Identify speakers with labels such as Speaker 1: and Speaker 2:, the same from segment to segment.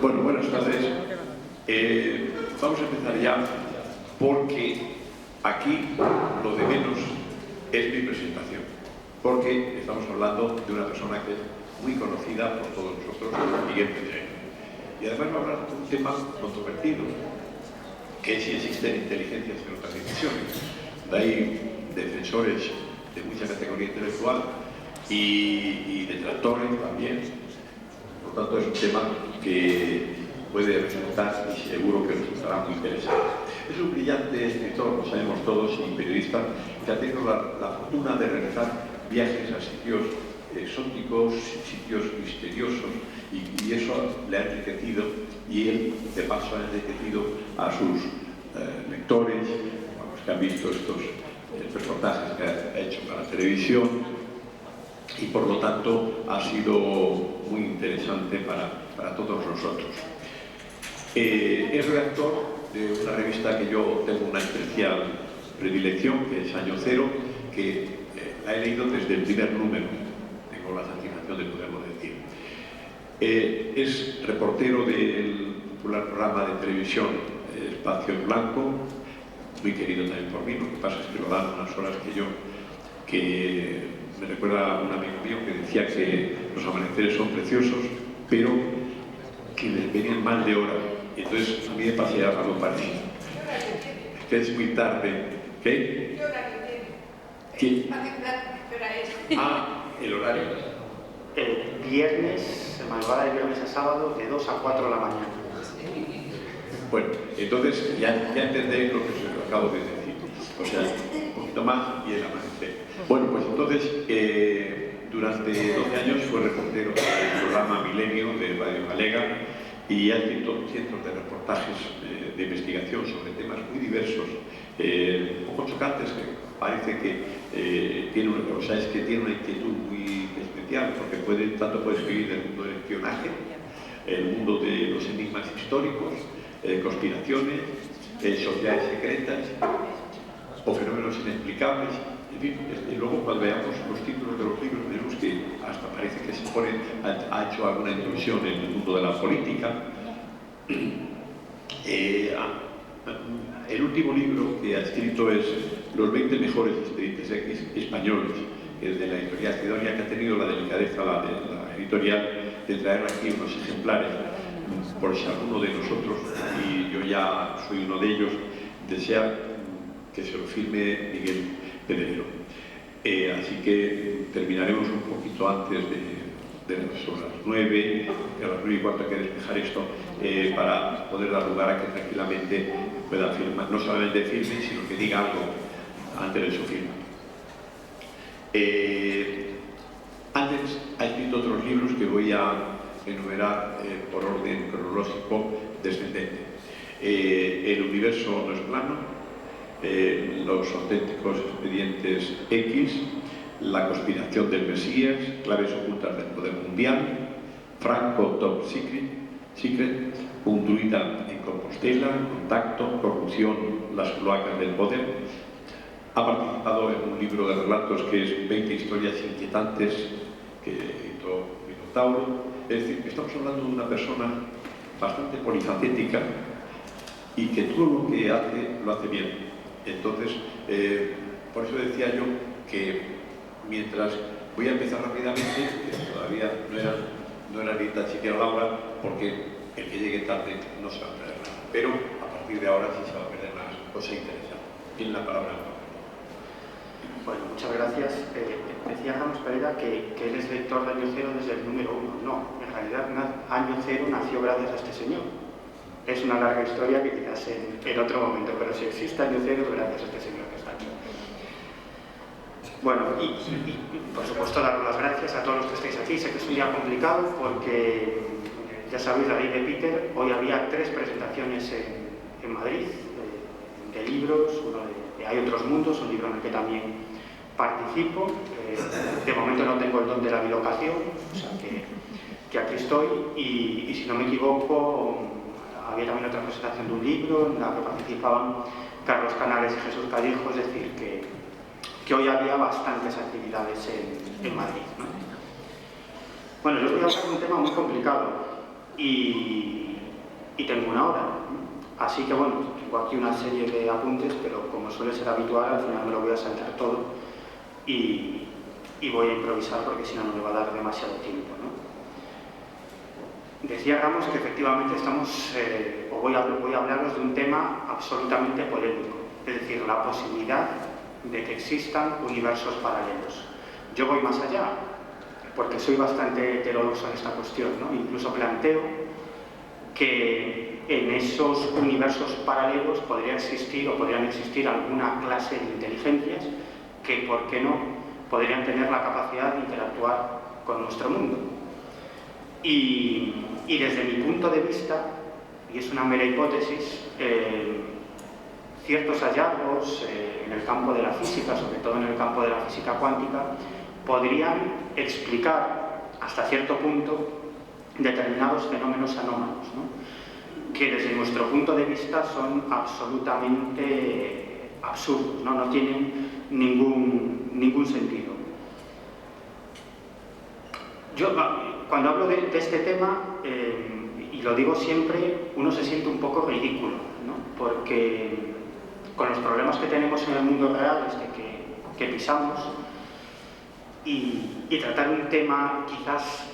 Speaker 1: Bueno, buenas tardes. Vamos a empezar ya porque aquí lo de menos es mi presentación, porque estamos hablando de una persona que es muy conocida por todos nosotros, Miguel Pedrero. Y además va a hablar de un tema controvertido, que es si existen inteligencias en otras dimensiones. Hay defensores de mucha categoría intelectual y detractores también. Por lo tanto, es un tema que puede resultar, y seguro que resultará muy interesante. Es un brillante escritor, lo sabemos todos, y periodista, que ha tenido la fortuna de realizar viajes a sitios exóticos, sitios misteriosos, y eso le ha enriquecido, y él, de paso, ha enriquecido a sus lectores, a los que han visto estos reportajes que ha hecho para la televisión, y por lo tanto ha sido muy interesante para todos nosotros. Es redactor de una revista que yo tengo una especial predilección, que es Año Cero, que la he leído desde el primer número, tengo la satisfacción de poderlo decir. Es reportero del popular programa de televisión Espacio en Blanco, muy querido también por mí, lo que pasa es que lo dan unas horas que me recuerda a un amigo mío que decía que los amaneceres son preciosos, pero que les venían mal de hora. Y entonces a mí me pasé algo parecido. Que es muy tarde. ¿Qué?
Speaker 2: ¿Qué horario
Speaker 1: tiene?
Speaker 2: ¿Qué hora es?
Speaker 1: Ah, el horario.
Speaker 3: Viernes, madrugada de viernes a sábado, de 2 a 4 de la mañana.
Speaker 1: Bueno, entonces ya entendéis lo que os acabo de decir. O sea, un poquito más y el amanecer. Bueno, pues entonces, durante 12 años fue reportero del programa Milenio de Radio Galega y ha escrito cientos de reportajes de investigación sobre temas muy diversos, un poco chocantes, que parece que tiene una inquietud muy especial, porque tanto puede escribir del mundo del espionaje, el mundo de los enigmas históricos, conspiraciones, sociedades secretas o fenómenos inexplicables. En fin, y luego cuando veamos los títulos de los libros veremos que hasta parece que ha hecho alguna inclusión en el mundo de la política. El último libro que ha escrito es Los 20 mejores expedientes X españoles, que es de la editorial Sidonia, que ha tenido la delicadeza la editorial de traer aquí unos ejemplares por si alguno de nosotros, y yo ya soy uno de ellos, desea que se lo firme Miguel Pedrero. Así que terminaremos un poquito antes sobre las 9, a las 9 y cuarto hay que despejar esto, para poder dar lugar a que tranquilamente pueda firmar, no solamente firme, sino que diga algo antes de su firma. Antes ha escrito otros libros que voy a enumerar por orden cronológico descendente. El universo no es plano, los auténticos expedientes X, la conspiración del Mesías, claves ocultas del poder mundial, Franco Top Secret, un druida en Compostela, contacto, corrupción, las cloacas del poder. Ha participado en un libro de relatos que es 20 historias inquietantes, que editó Minotauro. Es decir, que estamos hablando de una persona bastante polifacética y que todo lo que hace, lo hace bien. Entonces, por eso decía yo que mientras voy a empezar rápidamente, que todavía no era ni tan siquiera la hora, porque el que llegue tarde no se va a perder nada. Pero a partir de ahora sí se va a perder más cosas interesantes. Tiene la palabra.
Speaker 3: Bueno, muchas gracias. Decía Ramos Pereira que él es lector de Año Cero desde el número 1. No, en realidad Año Cero nació gracias a este señor. Es una larga historia que quizás en otro momento, pero si existe Año Cero, gracias a este señor que está aquí. Bueno, y por supuesto daros las gracias a todos los que estáis aquí. Sé que es un día complicado porque, ya sabéis, la ley de Peter, hoy había 3 presentaciones en Madrid de libros, uno de Hay otros mundos, un libro en el que también participo. De momento no tengo el don de la bilocación, o sea que aquí estoy, y si no me equivoco, había también otra presentación de un libro en la que participaban Carlos Canales y Jesús Callejo, es decir, que hoy había bastantes actividades en Madrid, ¿no? Bueno, yo voy a hablar de un tema muy complicado y y tengo una hora. Así que bueno, tengo aquí una serie de apuntes, pero como suele ser habitual, al final me lo voy a saltar todo y voy a improvisar porque si no, no me va a dar demasiado tiempo, ¿no? Decía Ramos que efectivamente voy a hablaros de un tema absolutamente polémico, es decir, la posibilidad de que existan universos paralelos. Yo voy más allá, porque soy bastante heterodoxo en esta cuestión, ¿no? Incluso planteo que en esos universos paralelos podrían existir alguna clase de inteligencias que, ¿por qué no?, podrían tener la capacidad de interactuar con nuestro mundo. Y desde mi punto de vista, y es una mera hipótesis, ciertos hallazgos en el campo de la física, sobre todo en el campo de la física cuántica, podrían explicar hasta cierto punto determinados fenómenos anómalos, ¿no?, que desde nuestro punto de vista son absolutamente absurdos, ¿no? No tienen ningún sentido. Yo, cuando hablo de este tema, y lo digo siempre, uno se siente un poco ridículo, ¿no? Porque con los problemas que tenemos en el mundo real, que pisamos, y tratar un tema quizás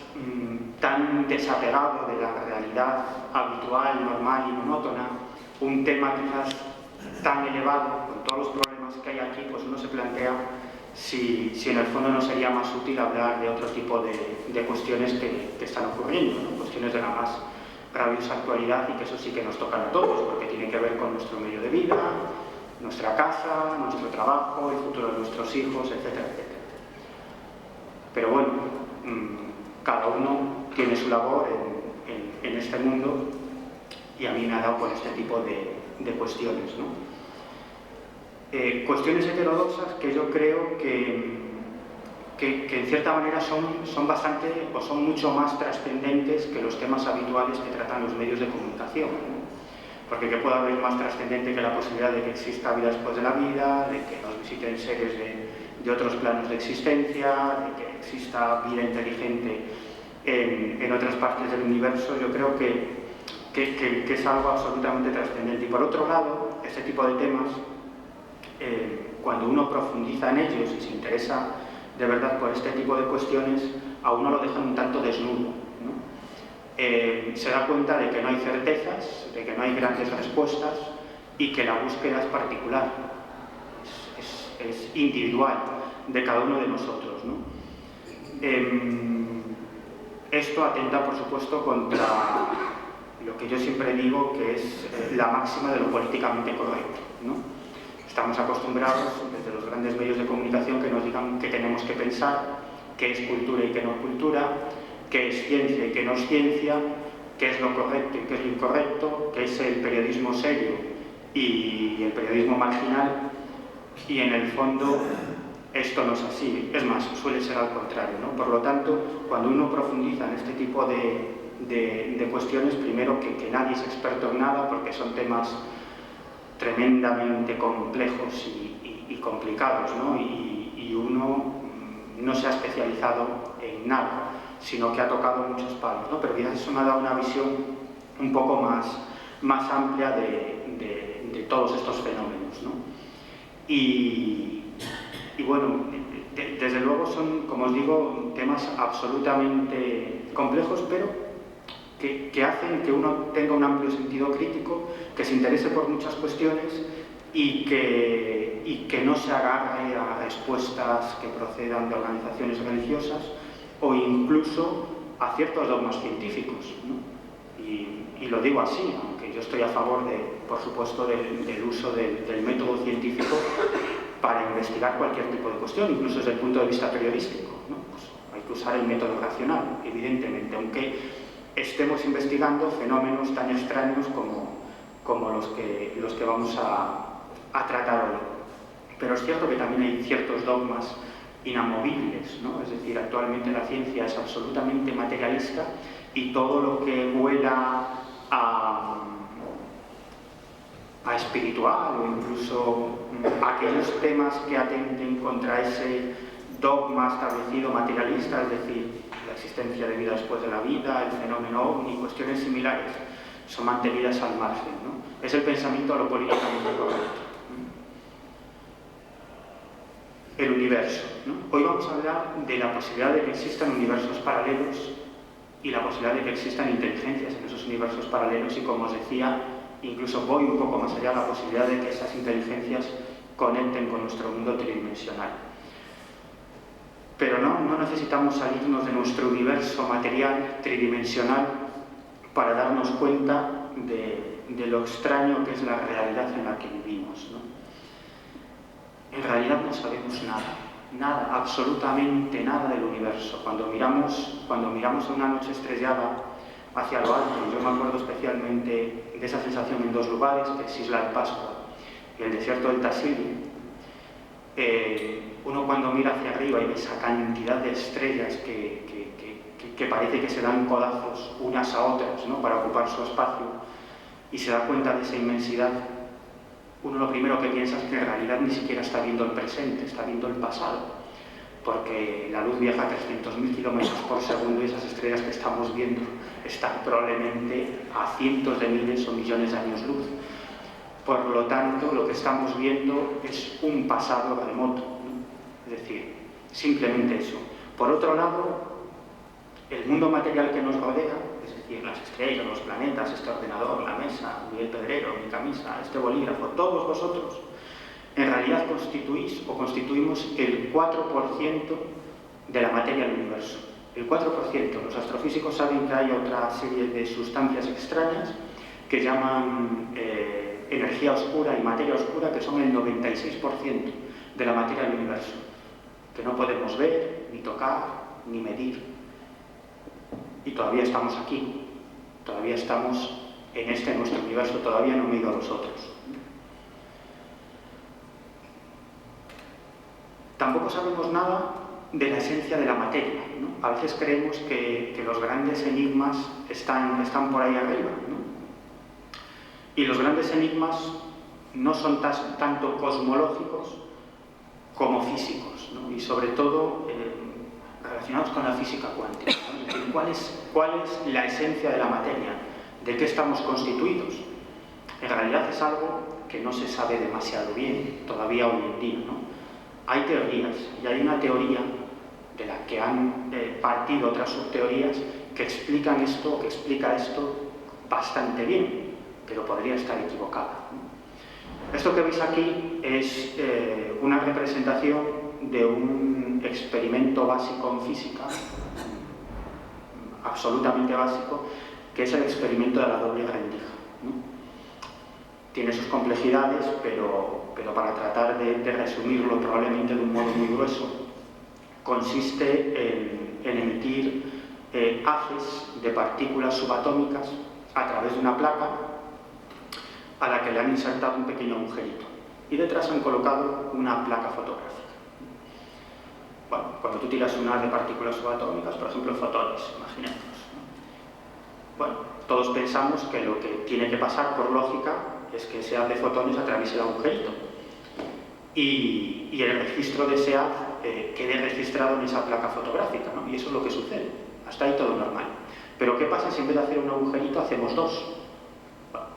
Speaker 3: tan desapegado de la realidad habitual, normal y monótona, un tema quizás tan elevado, con todos los problemas que hay aquí, pues uno se plantea si en el fondo no sería más útil hablar de otro tipo de cuestiones que están ocurriendo, ¿no? Cuestiones de la más rabiosa actualidad y que eso sí que nos tocan a todos, porque tiene que ver con nuestro medio de vida, nuestra casa, nuestro trabajo, el futuro de nuestros hijos, etcétera, etcétera. Pero bueno, cada uno tiene su labor en este mundo y a mí me ha dado con este tipo de cuestiones, ¿no? Cuestiones heterodoxas que yo creo que en cierta manera son bastante o son mucho más trascendentes que los temas habituales que tratan los medios de comunicación, ¿no? Porque ¿qué puede haber más trascendente que la posibilidad de que exista vida después de la vida, de que nos visiten seres de otros planos de existencia, de que exista vida inteligente en otras partes del universo? Yo creo que es algo absolutamente trascendente. Y por otro lado, este tipo de temas, cuando uno profundiza en ellos y se interesa de verdad por este tipo de cuestiones, a uno lo dejan un tanto desnudo, ¿no? Se da cuenta de que no hay certezas, de que no hay grandes respuestas y que la búsqueda es particular, es individual de cada uno de nosotros, ¿no? Esto atenta, por supuesto, contra lo que yo siempre digo que es la máxima de lo políticamente correcto, ¿no? Estamos acostumbrados desde los grandes medios de comunicación que nos digan qué tenemos que pensar, qué es cultura y qué no es cultura, qué es ciencia y qué no es ciencia, qué es lo correcto y qué es lo incorrecto, qué es el periodismo serio y el periodismo marginal, y en el fondo esto no es así, es más, suele ser al contrario, ¿no? Por lo tanto, cuando uno profundiza en este tipo de cuestiones, primero que nadie es experto en nada, porque son temas tremendamente complejos y complicados, ¿no? Y uno no se ha especializado en nada, sino que ha tocado muchos palos, ¿no? Pero quizás eso me ha dado una visión un poco más amplia de todos estos fenómenos, ¿no? Y bueno, desde luego son, como os digo, temas absolutamente complejos, pero que hacen que uno tenga un amplio sentido crítico, que se interese por muchas cuestiones y que no se agarre a respuestas que procedan de organizaciones religiosas o incluso a ciertos dogmas científicos, ¿no? Y lo digo así, aunque yo estoy a favor, por supuesto, del uso del método científico para investigar cualquier tipo de cuestión, incluso desde el punto de vista periodístico, ¿no? Pues hay que usar el método racional, evidentemente, aunque estemos investigando fenómenos tan extraños como los que vamos a tratar hoy. Pero es cierto que también hay ciertos dogmas inamovibles, ¿no? Es decir, actualmente la ciencia es absolutamente materialista y todo lo que huela a espiritual o incluso aquellos temas que atenten contra ese dogma establecido materialista, es decir, la existencia de vida después de la vida, el fenómeno ovni, cuestiones similares, son mantenidas al margen, ¿no? Es el pensamiento a lo políticamente correcto. El universo, ¿no? Hoy vamos a hablar de la posibilidad de que existan universos paralelos y la posibilidad de que existan inteligencias en esos universos paralelos y, como os decía, incluso voy un poco más allá, la posibilidad de que esas inteligencias conecten con nuestro mundo tridimensional. Pero no necesitamos salirnos de nuestro universo material tridimensional para darnos cuenta de lo extraño que es la realidad en la que vivimos, ¿no? En realidad no sabemos nada, absolutamente nada del universo. Cuando miramos una noche estrellada hacia lo alto, yo me acuerdo especialmente de esa sensación en dos lugares, que es Isla de Pascua y el desierto del Tassili. Uno cuando mira hacia arriba y ve esa cantidad de estrellas que parece que se dan codazos unas a otras, ¿no?, para ocupar su espacio, y se da cuenta de esa inmensidad, uno lo primero que piensa es que en realidad ni siquiera está viendo el presente, está viendo el pasado, porque la luz viaja a 300.000 kilómetros por segundo y esas estrellas que estamos viendo están probablemente a cientos de miles o millones de años luz. Por lo tanto, lo que estamos viendo es un pasado remoto, ¿no? Es decir, simplemente eso. Por otro lado, el mundo material que nos rodea, es decir, las estrellas, los planetas, este ordenador, la mesa, Miguel Pedrero, mi camisa, este bolígrafo, todos vosotros, en realidad constituimos el 4% de la materia del universo. El 4%. Los astrofísicos saben que hay otra serie de sustancias extrañas que llaman energía oscura y materia oscura, que son el 96% de la materia del universo, que no podemos ver, ni tocar, ni medir. Y todavía estamos aquí, todavía estamos en nuestro universo, todavía no me he ido a los otros. Tampoco sabemos nada de la esencia de la materia, ¿no? A veces creemos que los grandes enigmas están por ahí arriba, ¿no? Y los grandes enigmas no son tanto cosmológicos como físicos, ¿no? Y sobre todo relacionados con la física cuántica, ¿no? Es decir, ¿cuál es la esencia de la materia? ¿De qué estamos constituidos? En realidad es algo que no se sabe demasiado bien todavía hoy en día, ¿no? Hay teorías, y hay una teoría de la que han partido otras subteorías que explica esto bastante bien, pero podría estar equivocada, ¿no? Esto que veis aquí es una representación de un experimento básico en física, absolutamente básico, que es el experimento de la doble rendija, ¿no? Tiene sus complejidades, pero para tratar de resumirlo probablemente de un modo muy grueso, consiste en emitir haces de partículas subatómicas a través de una placa a la que le han insertado un pequeño agujerito y detrás han colocado una placa fotográfica. Bueno, cuando tú tiras un haz de partículas subatómicas, por ejemplo fotones, imaginemos, ¿no? Bueno, todos pensamos que lo que tiene que pasar por lógica es que ese haz de fotones atraviese el agujerito y el registro de ese haz quede registrado en esa placa fotográfica, ¿no? Y eso es lo que sucede. Hasta ahí todo normal. Pero ¿qué pasa si en vez de hacer un agujerito hacemos dos? Bueno,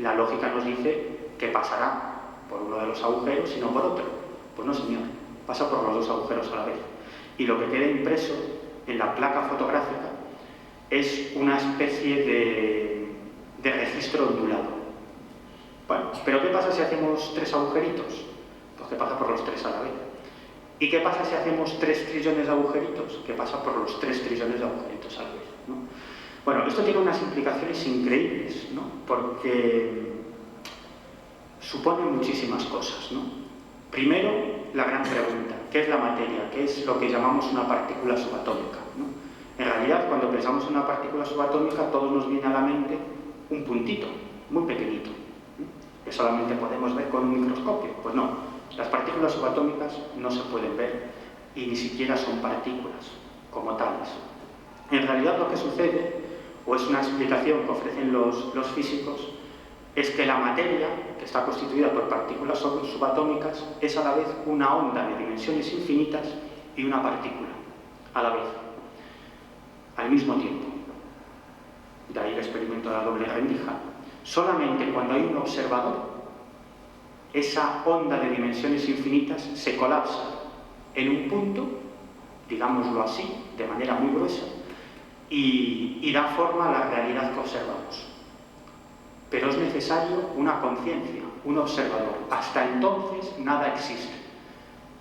Speaker 3: la lógica nos dice que pasará por uno de los agujeros y no por otro. Pues no, señor, pasa por los dos agujeros a la vez. Y lo que queda impreso en la placa fotográfica es una especie de registro ondulado. Bueno, pero ¿qué pasa si hacemos tres agujeritos? Pues que pasa por los tres a la vez. ¿Y qué pasa si hacemos 3 trillones de agujeritos? Que pasa por los 3 trillones de agujeritos a la vez, ¿no? Bueno, esto tiene unas implicaciones increíbles, ¿no? Porque supone muchísimas cosas, ¿no? Primero, la gran pregunta, ¿qué es la materia? ¿Qué es lo que llamamos una partícula subatómica, ¿no? En realidad, cuando pensamos en una partícula subatómica, todos nos viene a la mente un puntito, muy pequeñito, ¿no?, que solamente podemos ver con un microscopio. Pues no, las partículas subatómicas no se pueden ver y ni siquiera son partículas como tales. En realidad lo que sucede, o es una explicación que ofrecen los físicos, es que la materia, que está constituida por partículas subatómicas, es a la vez una onda de dimensiones infinitas y una partícula, a la vez, al mismo tiempo. de ahí el experimento de la doble rendija, solamente cuando hay un observador, esa onda de dimensiones infinitas se colapsa en un punto, digámoslo así, de manera muy gruesa, y da forma a la realidad que observamos. Pero es necesario una conciencia, un observador. Hasta entonces nada existe.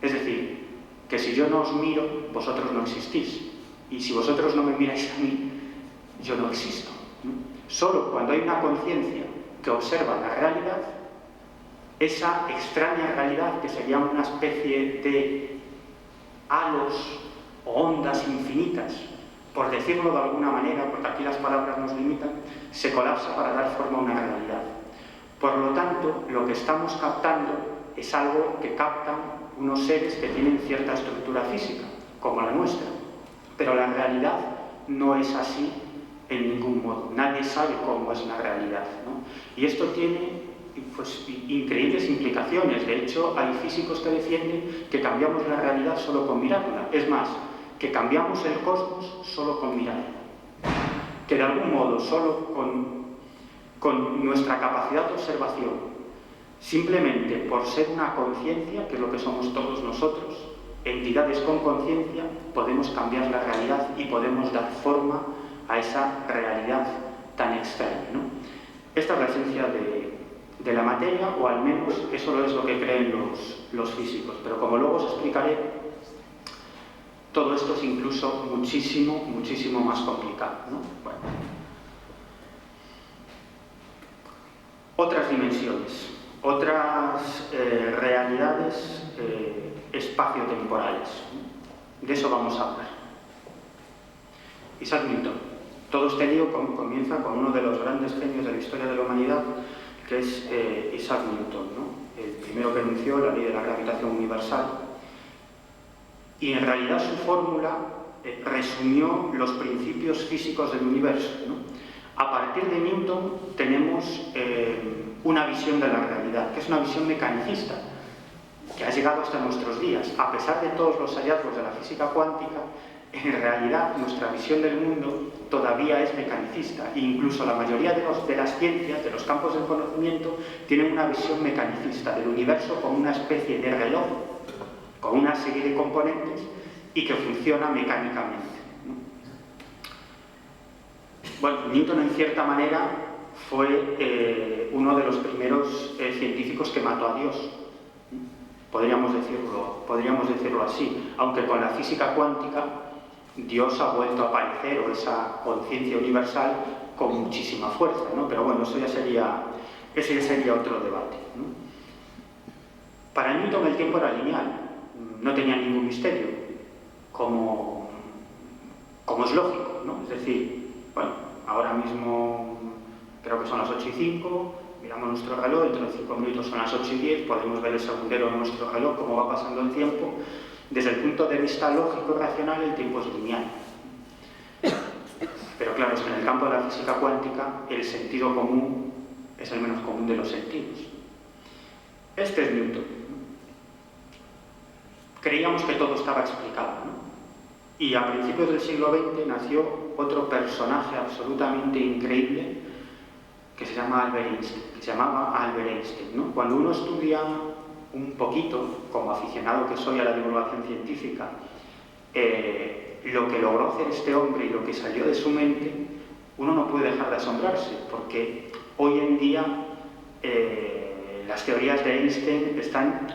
Speaker 3: Es decir, que si yo no os miro, vosotros no existís. Y si vosotros no me miráis a mí, yo no existo. Solo cuando hay una conciencia que observa la realidad, esa extraña realidad que sería una especie de halos o ondas infinitas, por decirlo de alguna manera, porque aquí las palabras nos limitan, se colapsa para dar forma a una realidad. Por lo tanto, lo que estamos captando es algo que captan unos seres que tienen cierta estructura física, como la nuestra. Pero la realidad no es así en ningún modo. Nadie sabe cómo es la realidad, ¿no? Y esto tiene pues, increíbles implicaciones. De hecho, hay físicos que defienden que cambiamos la realidad solo con mirarla. Es más, que cambiamos el cosmos solo con mirarla. Que de algún modo, solo con nuestra capacidad de observación, simplemente por ser una conciencia, que es lo que somos todos nosotros, entidades con conciencia, podemos cambiar la realidad y podemos dar forma a esa realidad tan extraña, ¿no? Esta es la esencia de la materia, o al menos eso es lo que creen los físicos. Pero como luego os explicaré, todo esto es incluso muchísimo, muchísimo más complicado, ¿no? Bueno. Otras dimensiones, otras realidades espaciotemporales. De eso vamos a hablar. Isaac Newton. Todo este lío comienza con uno de los grandes genios de la historia de la humanidad, que es Isaac Newton, ¿no? El primero que enunció la ley de la gravitación universal. Y en realidad su fórmula resumió los principios físicos del universo, ¿no? A partir de Newton tenemos una visión de la realidad, que es una visión mecanicista, que ha llegado hasta nuestros días. A pesar de todos los hallazgos de la física cuántica, en realidad nuestra visión del mundo todavía es mecanicista. E incluso la mayoría de las ciencias, de los campos del conocimiento, tienen una visión mecanicista del universo como una especie de reloj, con una serie de componentes y que funciona mecánicamente. Bueno, Newton en cierta manera fue uno de los primeros científicos que mató a Dios. Podríamos decirlo así, aunque con la física cuántica Dios ha vuelto a aparecer, o esa conciencia universal, con muchísima fuerza, ¿no? Pero bueno, ese ya sería otro debate, ¿no? Para Newton el tiempo era lineal, no tenía ningún misterio, como es lógico, ¿no? Es decir, bueno, ahora mismo creo que son las 8:05, miramos nuestro reloj, dentro de 5 minutos son las 8:10, podemos ver el segundero de nuestro reloj, cómo va pasando el tiempo. Desde el punto de vista lógico y racional, el tiempo es lineal. Pero claro, es que en el campo de la física cuántica el sentido común es el menos común de los sentidos. Este es Newton. Creíamos que todo estaba explicado, ¿no? Y a principios del siglo XX nació otro personaje absolutamente increíble que se llama que se llamaba Albert Einstein, ¿no? Cuando uno estudia un poquito, como aficionado que soy a la divulgación científica, lo que logró hacer este hombre y lo que salió de su mente, uno no puede dejar de asombrarse, porque hoy en día las teorías de Einstein están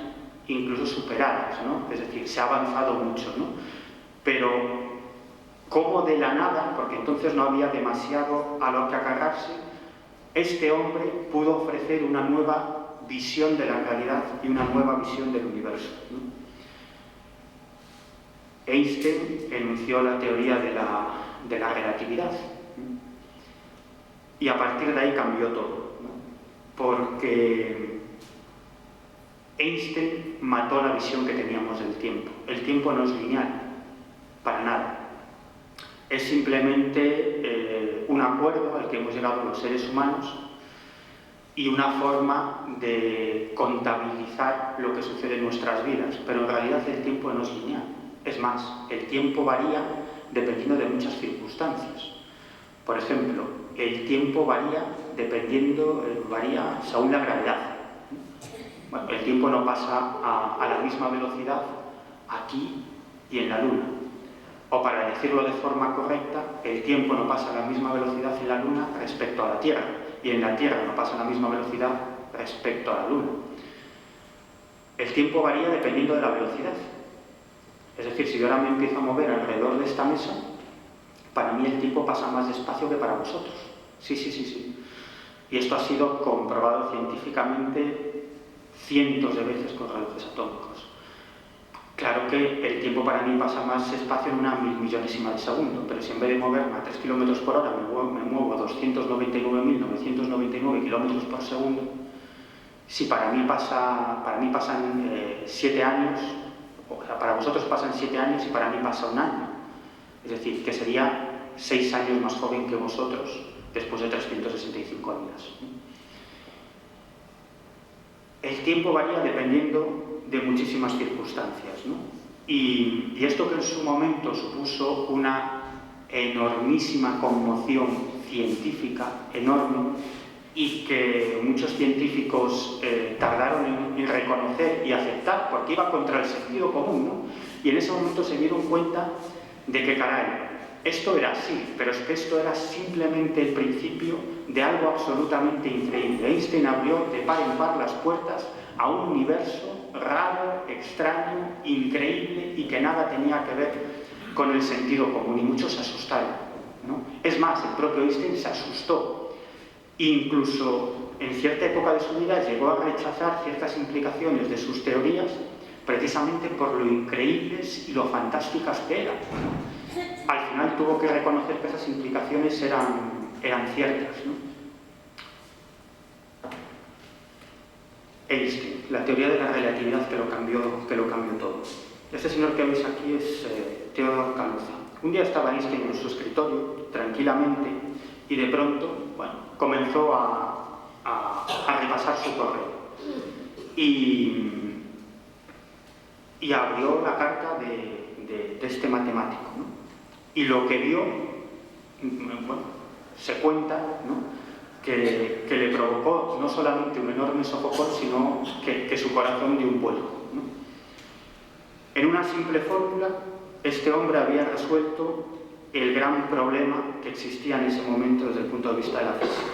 Speaker 3: incluso superadas, ¿no? Es decir, se ha avanzado mucho, ¿no? Pero como de la nada, porque entonces no había demasiado a lo que agarrarse, este hombre pudo ofrecer una nueva visión de la realidad y una nueva visión del universo, ¿no? Einstein enunció la teoría de la relatividad, ¿no? Y a partir de ahí cambió todo, ¿no? Porque Einstein mató la visión que teníamos del tiempo. El tiempo no es lineal, para nada. Es simplemente un acuerdo al que hemos llegado los seres humanos y una forma de contabilizar lo que sucede en nuestras vidas, pero en realidad el tiempo no es lineal. Es más, el tiempo varía dependiendo de muchas circunstancias. Por ejemplo, el tiempo varía varía según la gravedad. Bueno, el tiempo no pasa a la misma velocidad aquí y en la Luna. O para decirlo de forma correcta, el tiempo no pasa a la misma velocidad en la Luna respecto a la Tierra, y en la Tierra no pasa a la misma velocidad respecto a la Luna. El tiempo varía dependiendo de la velocidad. Es decir, si yo ahora me empiezo a mover alrededor de esta mesa, para mí el tiempo pasa más despacio que para vosotros. Sí. Y esto ha sido comprobado científicamente cientos de veces con relojes atómicos. Claro que el tiempo para mí pasa más despacio en una millonesima de segundo, pero si en vez de moverme a 3 km por hora me muevo a 299.999 km por segundo, si para mí pasan 7 años, o sea, para vosotros pasan 7 años y para mí pasa un año. Es decir, que sería 6 años más joven que vosotros después de 365 días. El tiempo varía dependiendo de muchísimas circunstancias, ¿no? Y esto que en su momento supuso una enormísima conmoción científica, enorme, y que muchos científicos tardaron en reconocer y aceptar porque iba contra el sentido común, ¿no? Y en ese momento se dieron cuenta de que, caray, esto era así, pero es que esto era simplemente el principio de algo absolutamente increíble. Einstein abrió de par en par las puertas a un universo raro, extraño, increíble y que nada tenía que ver con el sentido común, y muchos se asustaron, ¿no? Es más, el propio Einstein se asustó. Incluso en cierta época de su vida llegó a rechazar ciertas implicaciones de sus teorías precisamente por lo increíbles y lo fantásticas que eran. Al final tuvo que reconocer que esas implicaciones eran ciertas, ¿no? Einstein, la teoría de la relatividad que lo cambió todo. Este señor que veis aquí es Theodor Kaluza. Un día estaba Einstein en su escritorio, tranquilamente, y de pronto, comenzó a repasar su correo. Y abrió la carta de este matemático, ¿no? Y lo que vio, se cuenta, ¿no?, que le provocó no solamente un enorme sofocón, sino que su corazón dio un vuelco, ¿no? En una simple fórmula, este hombre había resuelto el gran problema que existía en ese momento desde el punto de vista de la física.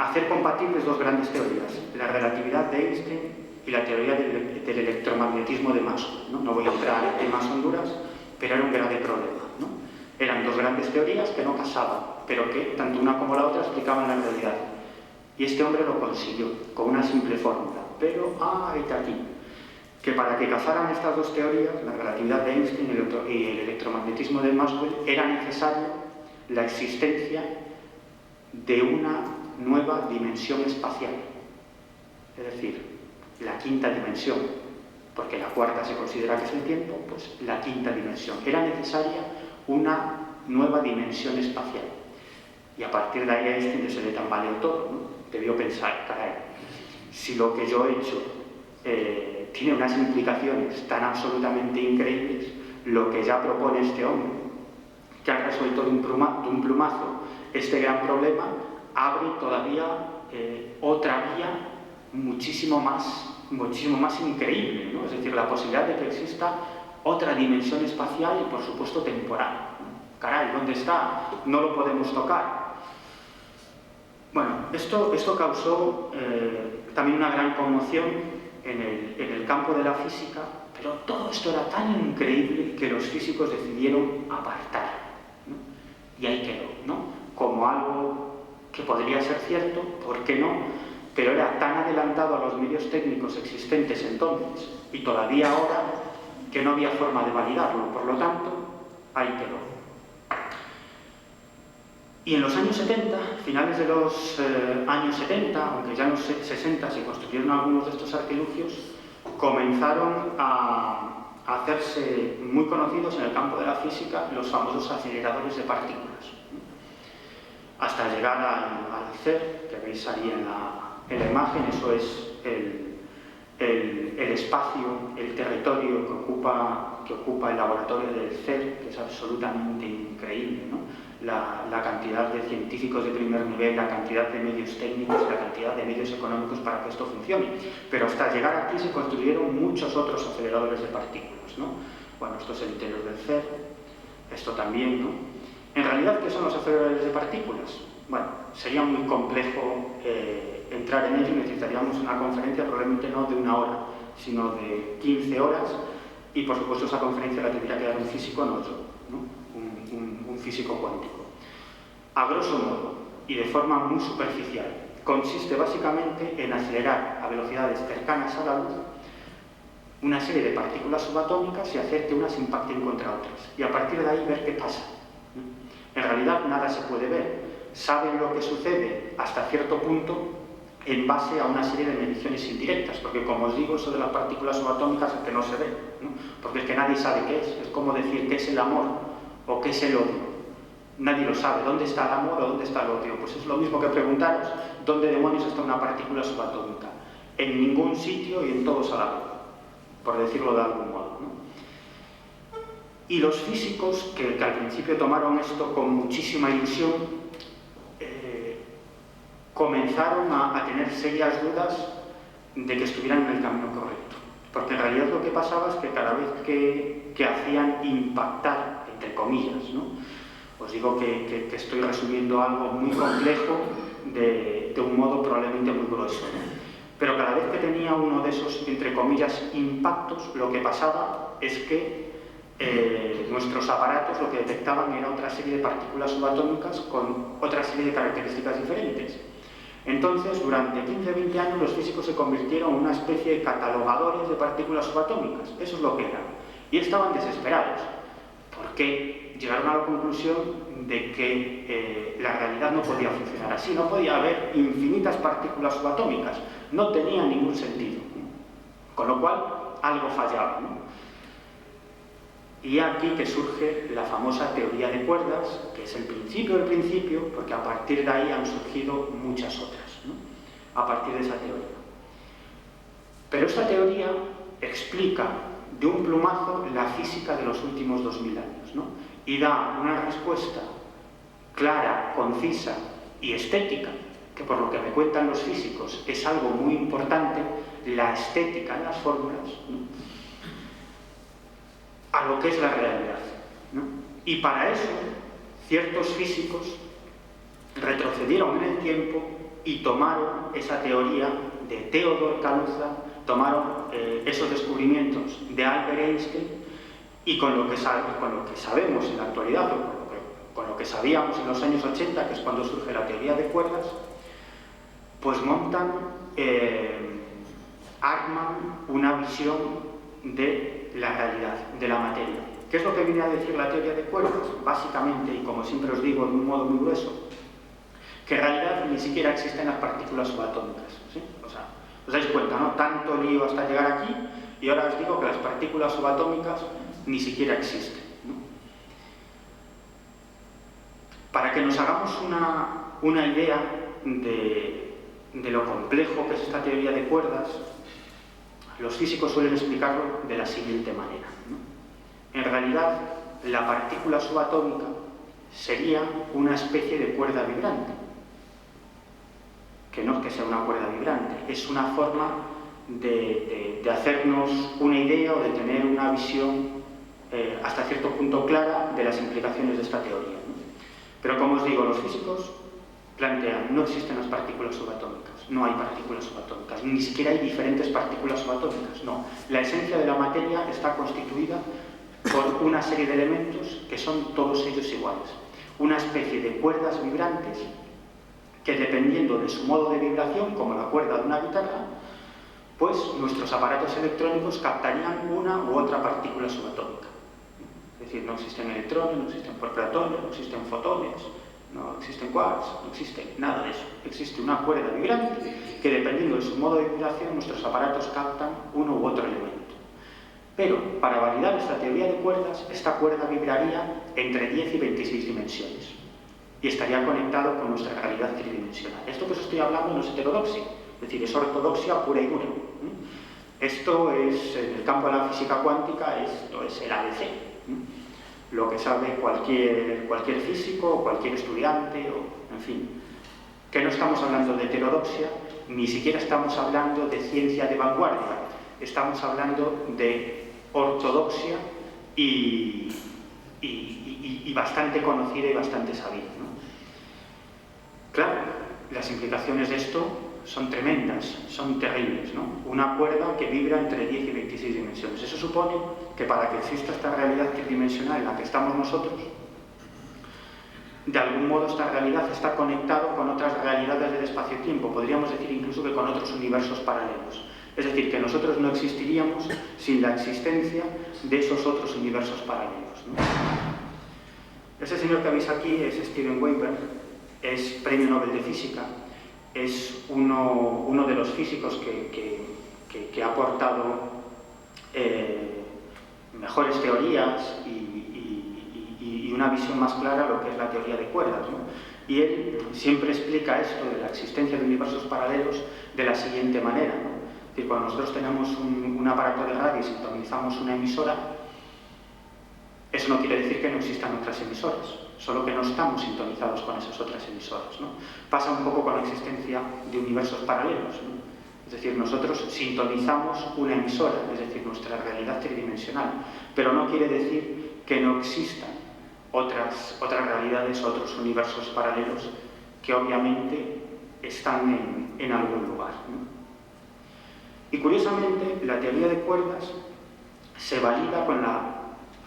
Speaker 3: Hacer compatibles dos grandes teorías, la relatividad de Einstein y la teoría del electromagnetismo de Maxwell, ¿no? No voy a entrar en temas honduras, pero era un grave problema, ¿no? Eran dos grandes teorías que no casaban, pero que tanto una como la otra explicaban la realidad. Y este hombre lo consiguió con una simple fórmula. Pero, está aquí, que para que casaran estas dos teorías, la relatividad de Einstein y el electromagnetismo de Maxwell, era necesaria la existencia de una nueva dimensión espacial. Es decir, la quinta dimensión, porque la cuarta se considera que es el tiempo, pues la quinta dimensión. Era necesaria una nueva dimensión espacial. Y a partir de ahí Einstein se le tambaleó todo, ¿no? Debió pensar, caray, si lo que yo he hecho tiene unas implicaciones tan absolutamente increíbles, lo que ya propone este hombre, que ha resuelto de un plumazo este gran problema, abre todavía otra vía muchísimo más increíble, ¿no? Es decir, la posibilidad de que exista otra dimensión espacial y, por supuesto, temporal. Caray, ¿dónde está? No lo podemos tocar. Bueno, esto causó también una gran conmoción en el campo de la física, pero todo esto era tan increíble que los físicos decidieron apartar, ¿no? Y ahí quedó, ¿no? Como algo que podría ser cierto, ¿por qué no? Pero era tan adelantado a los medios técnicos existentes entonces, y todavía ahora, que no había forma de validarlo. Por lo tanto, ahí quedó. Y en los años 70, finales de los años 70, aunque ya en los 60 se construyeron algunos de estos artilugios, comenzaron a hacerse muy conocidos en el campo de la física los famosos aceleradores de partículas, hasta llegar al CERN, que veis ahí en la imagen. Eso es el espacio, el territorio que ocupa el laboratorio del CERN, que es absolutamente increíble, ¿no? La cantidad de científicos de primer nivel, la cantidad de medios técnicos, la cantidad de medios económicos para que esto funcione. Pero hasta llegar aquí se construyeron muchos otros aceleradores de partículas, ¿no? Bueno, esto es el interior del CERN, esto también, ¿no? En realidad, ¿qué son los aceleradores de partículas? Bueno, sería muy complejo entrar en ello y necesitaríamos una conferencia probablemente no de 1 hora, sino de 15 horas, y por supuesto esa conferencia la tendría que dar un físico, no yo, ¿no? Un físico cuántico. A grosso modo, y de forma muy superficial, consiste básicamente en acelerar a velocidades cercanas a la luz una serie de partículas subatómicas y hacer que unas impacten contra otras, y a partir de ahí ver qué pasa. En realidad nada se puede ver, saben lo que sucede hasta cierto punto en base a una serie de mediciones indirectas, porque como os digo, eso de las partículas subatómicas es que no se ve, ¿no? Porque es que nadie sabe qué es como decir qué es el amor o qué es el odio. Nadie lo sabe, ¿dónde está el amor o dónde está el odio? Pues es lo mismo que preguntaros dónde demonios está una partícula subatómica. En ningún sitio y en todos a la vez, por decirlo de algún modo, ¿no? Y los físicos que al principio tomaron esto con muchísima ilusión, comenzaron a tener serias dudas de que estuvieran en el camino correcto. Porque en realidad lo que pasaba es que cada vez que hacían impactar, entre comillas, ¿no? Os digo que estoy resumiendo algo muy complejo de un modo probablemente muy grueso, ¿no? Pero cada vez que tenía uno de esos, entre comillas, impactos, lo que pasaba es que nuestros aparatos lo que detectaban era otra serie de partículas subatómicas con otra serie de características diferentes. Entonces, durante 15-20 años los físicos se convirtieron en una especie de catalogadores de partículas subatómicas. Eso es lo que eran. Y estaban desesperados, porque llegaron a la conclusión de que la realidad no podía funcionar así, no podía haber infinitas partículas subatómicas, no tenía ningún sentido. Con lo cual, algo fallaba, ¿no? Y aquí que surge la famosa teoría de cuerdas, que es el principio del principio, porque a partir de ahí han surgido muchas otras, ¿no? A partir de esa teoría. Pero esta teoría explica de un plumazo la física de los últimos 2000 años, ¿no? Y da una respuesta clara, concisa y estética, que por lo que me cuentan los físicos es algo muy importante, la estética en las fórmulas, ¿no? A lo que es la realidad, ¿no? Y para eso, ciertos físicos retrocedieron en el tiempo y tomaron esa teoría de Theodor Kaluza, tomaron esos descubrimientos de Albert Einstein y con lo que sabemos en la actualidad, o con lo que sabíamos en los años 80, que es cuando surge la teoría de cuerdas, pues montan, arman una visión de la realidad, de la materia. ¿Qué es lo que viene a decir la teoría de cuerdas? Básicamente, y como siempre os digo de un modo muy grueso, que en realidad ni siquiera existen las partículas subatómicas, ¿sí? O sea, os dais cuenta, ¿no? Tanto lío hasta llegar aquí, y ahora os digo que las partículas subatómicas ni siquiera existen, ¿no? Para que nos hagamos una idea de lo complejo que es esta teoría de cuerdas, los físicos suelen explicarlo de la siguiente manera, ¿no? En realidad, la partícula subatómica sería una especie de cuerda vibrante, que no es que sea una cuerda vibrante, es una forma de hacernos una idea o de tener una visión hasta cierto punto clara de las implicaciones de esta teoría, ¿no? Pero como os digo, los físicos plantean, no existen las partículas subatómicas, no hay partículas subatómicas, ni siquiera hay diferentes partículas subatómicas, no. La esencia de la materia está constituida por una serie de elementos que son todos ellos iguales. Una especie de cuerdas vibrantes que, dependiendo de su modo de vibración, como la cuerda de una guitarra, pues nuestros aparatos electrónicos captarían una u otra partícula subatómica. Es decir, no existen electrones, no existen protones, no existen fotones, no existen quarks, no existe nada de eso. Existe una cuerda vibrante que, dependiendo de su modo de vibración, nuestros aparatos captan uno u otro elemento. Pero, para validar esta teoría de cuerdas, esta cuerda vibraría entre 10 y 26 dimensiones y estaría conectado con nuestra realidad tridimensional. Esto que os estoy hablando no es heterodoxia, es decir, es ortodoxia pura y dura. Esto es, en el campo de la física cuántica, esto es el ABC, lo que sabe cualquier físico, cualquier estudiante, o, en fin. Que no estamos hablando de heterodoxia, ni siquiera estamos hablando de ciencia de vanguardia, estamos hablando de ortodoxia y bastante conocida y bastante sabida, ¿no? Claro, las implicaciones de esto son tremendas, son terribles, ¿no? Una cuerda que vibra entre 10 y 26 dimensiones. Eso supone que para que exista esta realidad tridimensional en la que estamos nosotros, de algún modo esta realidad está conectada con otras realidades del espacio-tiempo, podríamos decir incluso que con otros universos paralelos. Es decir, que nosotros no existiríamos sin la existencia de esos otros universos paralelos, ¿no? Ese señor que veis aquí es Steven Weinberg, es premio Nobel de Física, es uno de los físicos que ha aportado mejores teorías y una visión más clara a lo que es la teoría de cuerdas, ¿no? Y él siempre explica esto de la existencia de universos paralelos de la siguiente manera, ¿no? Es decir, cuando nosotros tenemos un aparato de radio y sintonizamos una emisora, eso no quiere decir que no existan otras emisoras, solo que no estamos sintonizados con esas otras emisoras, ¿no? Pasa un poco con la existencia de universos paralelos, ¿no? Es decir, nosotros sintonizamos una emisora, es decir, nuestra realidad tridimensional, pero no quiere decir que no existan otras realidades, otros universos paralelos que obviamente están en algún lugar, ¿no? Y curiosamente, la teoría de cuerdas se valida con la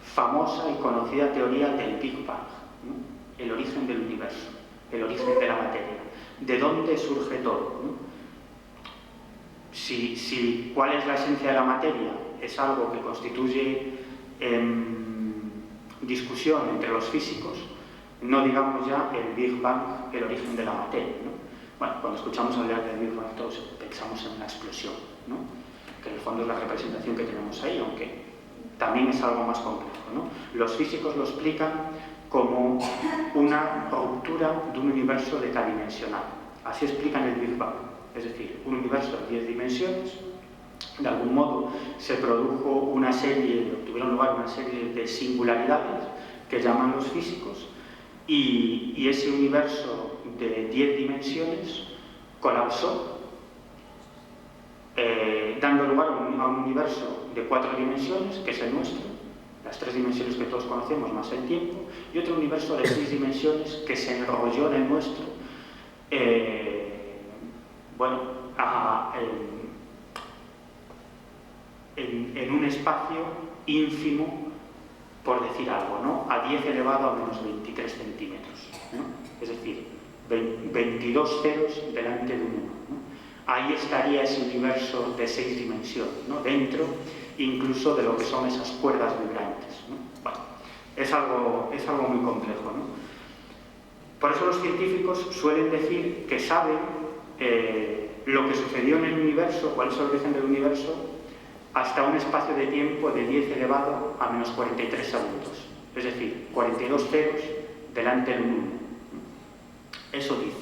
Speaker 3: famosa y conocida teoría del Big Bang, ¿no? El origen del universo, el origen de la materia, de dónde surge todo, ¿no? ¿Cuál es la esencia de la materia? Es algo que constituye discusión entre los físicos, no digamos ya el Big Bang, el origen de la materia, ¿no? Bueno, cuando escuchamos hablar del Big Bang todos pensamos en una explosión, ¿no? Que en el fondo es la representación que tenemos ahí, aunque también es algo más complejo, ¿no? Los físicos lo explican como una ruptura de un universo decadimensional. Así explican el Big Bang, es decir, un universo de 10 dimensiones. De algún modo se produjo tuvieron lugar una serie de singularidades que llaman los físicos, y ese universo de 10 dimensiones colapsó, dando lugar a un universo de 4 dimensiones, que es el nuestro, las 3 dimensiones que todos conocemos más el tiempo, y otro universo de 6 dimensiones que se enrolló en el nuestro, en un espacio ínfimo, por decir algo, ¿no? A 10 elevado a menos 23 centímetros, ¿no? Es decir, 22 ceros delante de un 1, ¿no? Ahí estaría ese universo de 6 dimensiones, ¿no? Dentro incluso de lo que son esas cuerdas vibrantes, ¿no? Bueno, es algo muy complejo, ¿no? Por eso los científicos suelen decir que saben lo que sucedió en el universo, cuál es el origen del universo, hasta un espacio de tiempo de 10 elevado a menos 43 segundos. Es decir, 42 ceros delante del 1. Eso dice.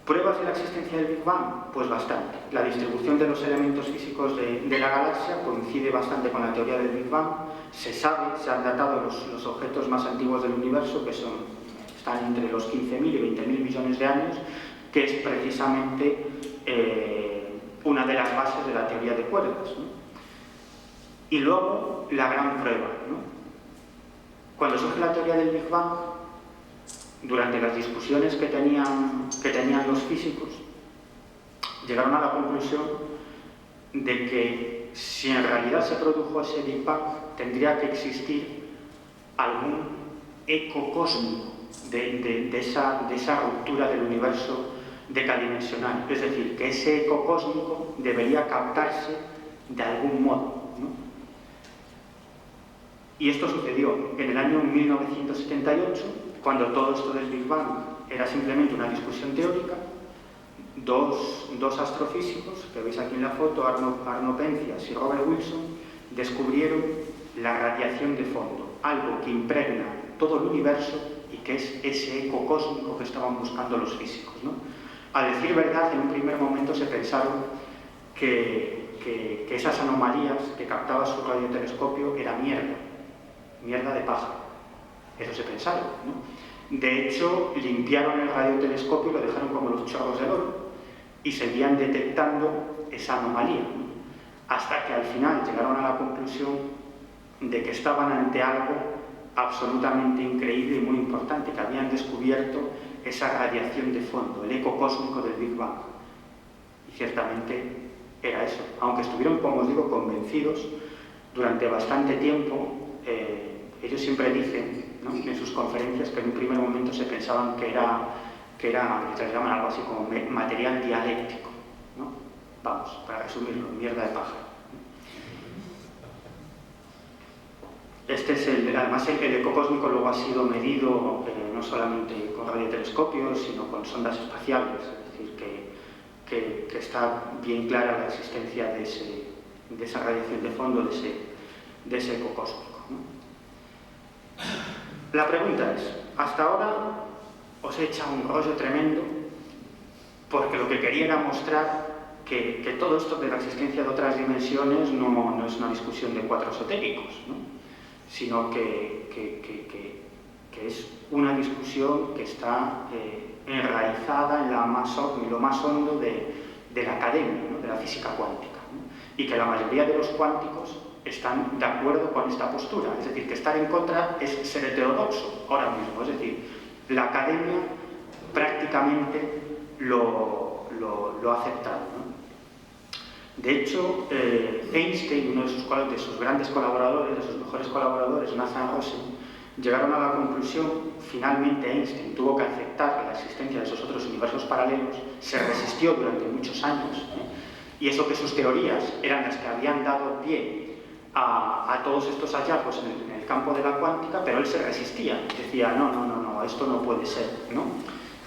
Speaker 3: ¿Pruebas de la existencia del Big Bang? Pues bastante. La distribución de los elementos físicos de la galaxia coincide bastante con la teoría del Big Bang. Se han datado los objetos más antiguos del universo, que están entre los 15.000 y 20.000 millones de años, que es precisamente una de las bases de la teoría de cuerdas, ¿no? Y luego la gran prueba, ¿no? Cuando surge la teoría del Big Bang, durante las discusiones que tenían los físicos, llegaron a la conclusión de que si en realidad se produjo ese Big Bang, tendría que existir algún eco cósmico de esa ruptura del universo decadimensional. Es decir, que ese eco cósmico debería captarse de algún modo, ¿no? Y esto sucedió en el año 1978, cuando todo esto del Big Bang era simplemente una discusión teórica. Dos astrofísicos, que veis aquí en la foto, Arno Penzias y Robert Wilson, descubrieron la radiación de fondo, algo que impregna todo el universo y que es ese eco cósmico que estaban buscando los físicos, ¿no? A decir verdad, en un primer momento se pensaron que esas anomalías que captaba su radiotelescopio era mierda de paja. Eso se pensaron, ¿no? De hecho, limpiaron el radiotelescopio y lo dejaron como los chorros del oro y seguían detectando esa anomalía, ¿no? Hasta que al final llegaron a la conclusión de que estaban ante algo absolutamente increíble y muy importante, que habían descubierto esa radiación de fondo, el eco cósmico del Big Bang. Y ciertamente era eso. Aunque estuvieron, como os digo, convencidos durante bastante tiempo, ellos siempre dicen, ¿no?, en sus conferencias, que en un primer momento se pensaban que era que se llaman algo así como material dialéctico, ¿no? Vamos, para resumirlo, mierda de paja. Este es además el eco cósmico luego ha sido medido no solamente con radiotelescopios, sino con sondas espaciales, es decir, que está bien clara la existencia de esa radiación de fondo, de ese eco cósmico, ¿no? La pregunta es, hasta ahora os he echado un rollo tremendo porque lo que quería era mostrar que todo esto de la existencia de otras dimensiones no es una discusión de cuatro esotéricos, ¿no?, sino que es una discusión que está enraizada en lo más hondo de la academia, ¿no?, de la física cuántica, ¿no?, y que la mayoría de los cuánticos están de acuerdo con esta postura. Es decir, que estar en contra es ser heterodoxo ahora mismo. Es decir, la academia prácticamente lo ha aceptado, ¿no? De hecho, Einstein, uno de sus grandes colaboradores, de sus mejores colaboradores, Nathan Rosen, llegaron a la conclusión, finalmente Einstein tuvo que aceptar la existencia de esos otros universos paralelos, se resistió durante muchos años, y eso que sus teorías eran las que habían dado pie a todos estos hallazgos en el campo de la cuántica, pero él se resistía, decía, no, esto no puede ser, ¿no?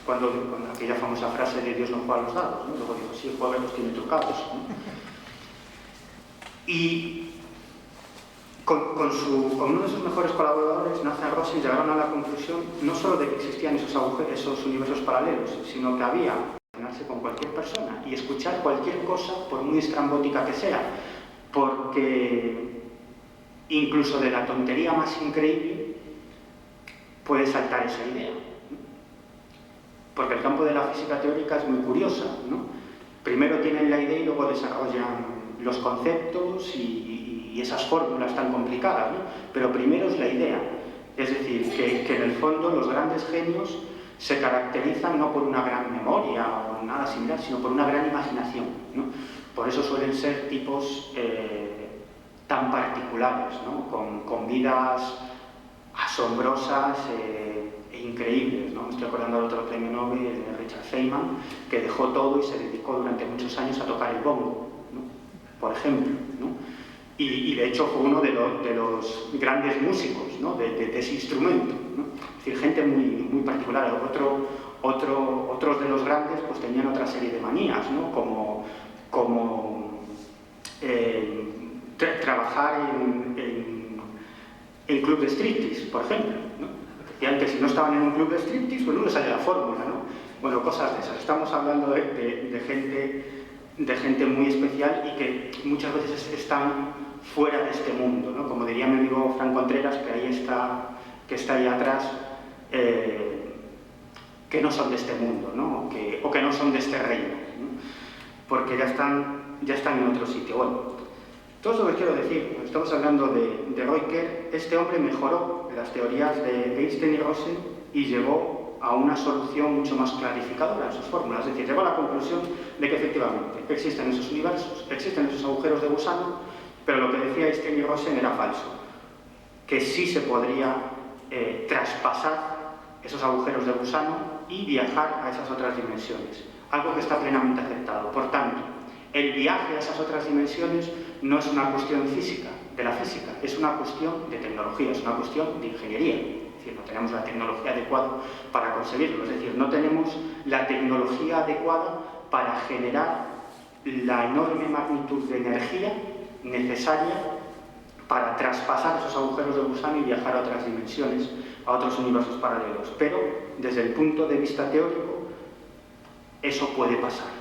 Speaker 3: Cuando aquella famosa frase de Dios no juega a los dados, ¿no? Luego dijo, sí, juega, los tiene trucados, ¿no? Y con uno de sus mejores colaboradores, Nathan Rosen, llegaron a la conclusión no solo de que existían esos universos paralelos, sino que había que relacionarse con cualquier persona y escuchar cualquier cosa, por muy estrambótica que sea, porque incluso de la tontería más increíble puede saltar esa idea, ¿no? Porque el campo de la física teórica es muy curiosa, ¿no? Primero tienen la idea y luego desarrollan los conceptos y esas fórmulas tan complicadas, ¿no? Pero primero es la idea. Es decir, que en el fondo los grandes genios se caracterizan no por una gran memoria o nada similar, sino por una gran imaginación, ¿no? Por eso suelen ser tipos tan particulares, ¿no? Con vidas asombrosas e increíbles, ¿no? Me estoy acordando del otro premio Nobel, de Richard Feynman, que dejó todo y se dedicó durante muchos años a tocar el bongo, ¿no?, por ejemplo, ¿no? Y de hecho fue uno de los grandes músicos, ¿no?, de ese instrumento, ¿no? Es decir, gente muy particular. Otros de los grandes pues tenían otra serie de manías, ¿no?, como trabajar en club de striptease, por ejemplo, ¿no? Decían que si no estaban en un club de striptease, pues no les salía la fórmula, ¿no? Bueno, cosas de esas. Estamos hablando de gente muy especial y que muchas veces están fuera de este mundo, ¿no? Como diría mi amigo Fran Contreras, que está ahí atrás, que no son de este mundo, ¿no? O que no son de este reino, ¿no? Porque ya están en otro sitio. Bueno, todo eso que quiero decir, cuando estamos hablando de Roy Kerr, este hombre mejoró las teorías de Einstein y Rosen y llegó a una solución mucho más clarificadora en sus fórmulas. Es decir, llegó a la conclusión de que efectivamente existen esos universos, existen esos agujeros de gusano, pero lo que decía Einstein y Rosen era falso, que sí se podría traspasar esos agujeros de gusano y viajar a esas otras dimensiones, algo que está plenamente aceptado. Por tanto, el viaje a esas otras dimensiones no es una cuestión física, de la física, es una cuestión de tecnología, es una cuestión de ingeniería. Es decir, no tenemos la tecnología adecuada para conseguirlo, es decir, no tenemos la tecnología adecuada para generar la enorme magnitud de energía necesaria para traspasar esos agujeros de gusano y viajar a otras dimensiones, a otros universos paralelos. Pero, desde el punto de vista teórico, eso puede pasar.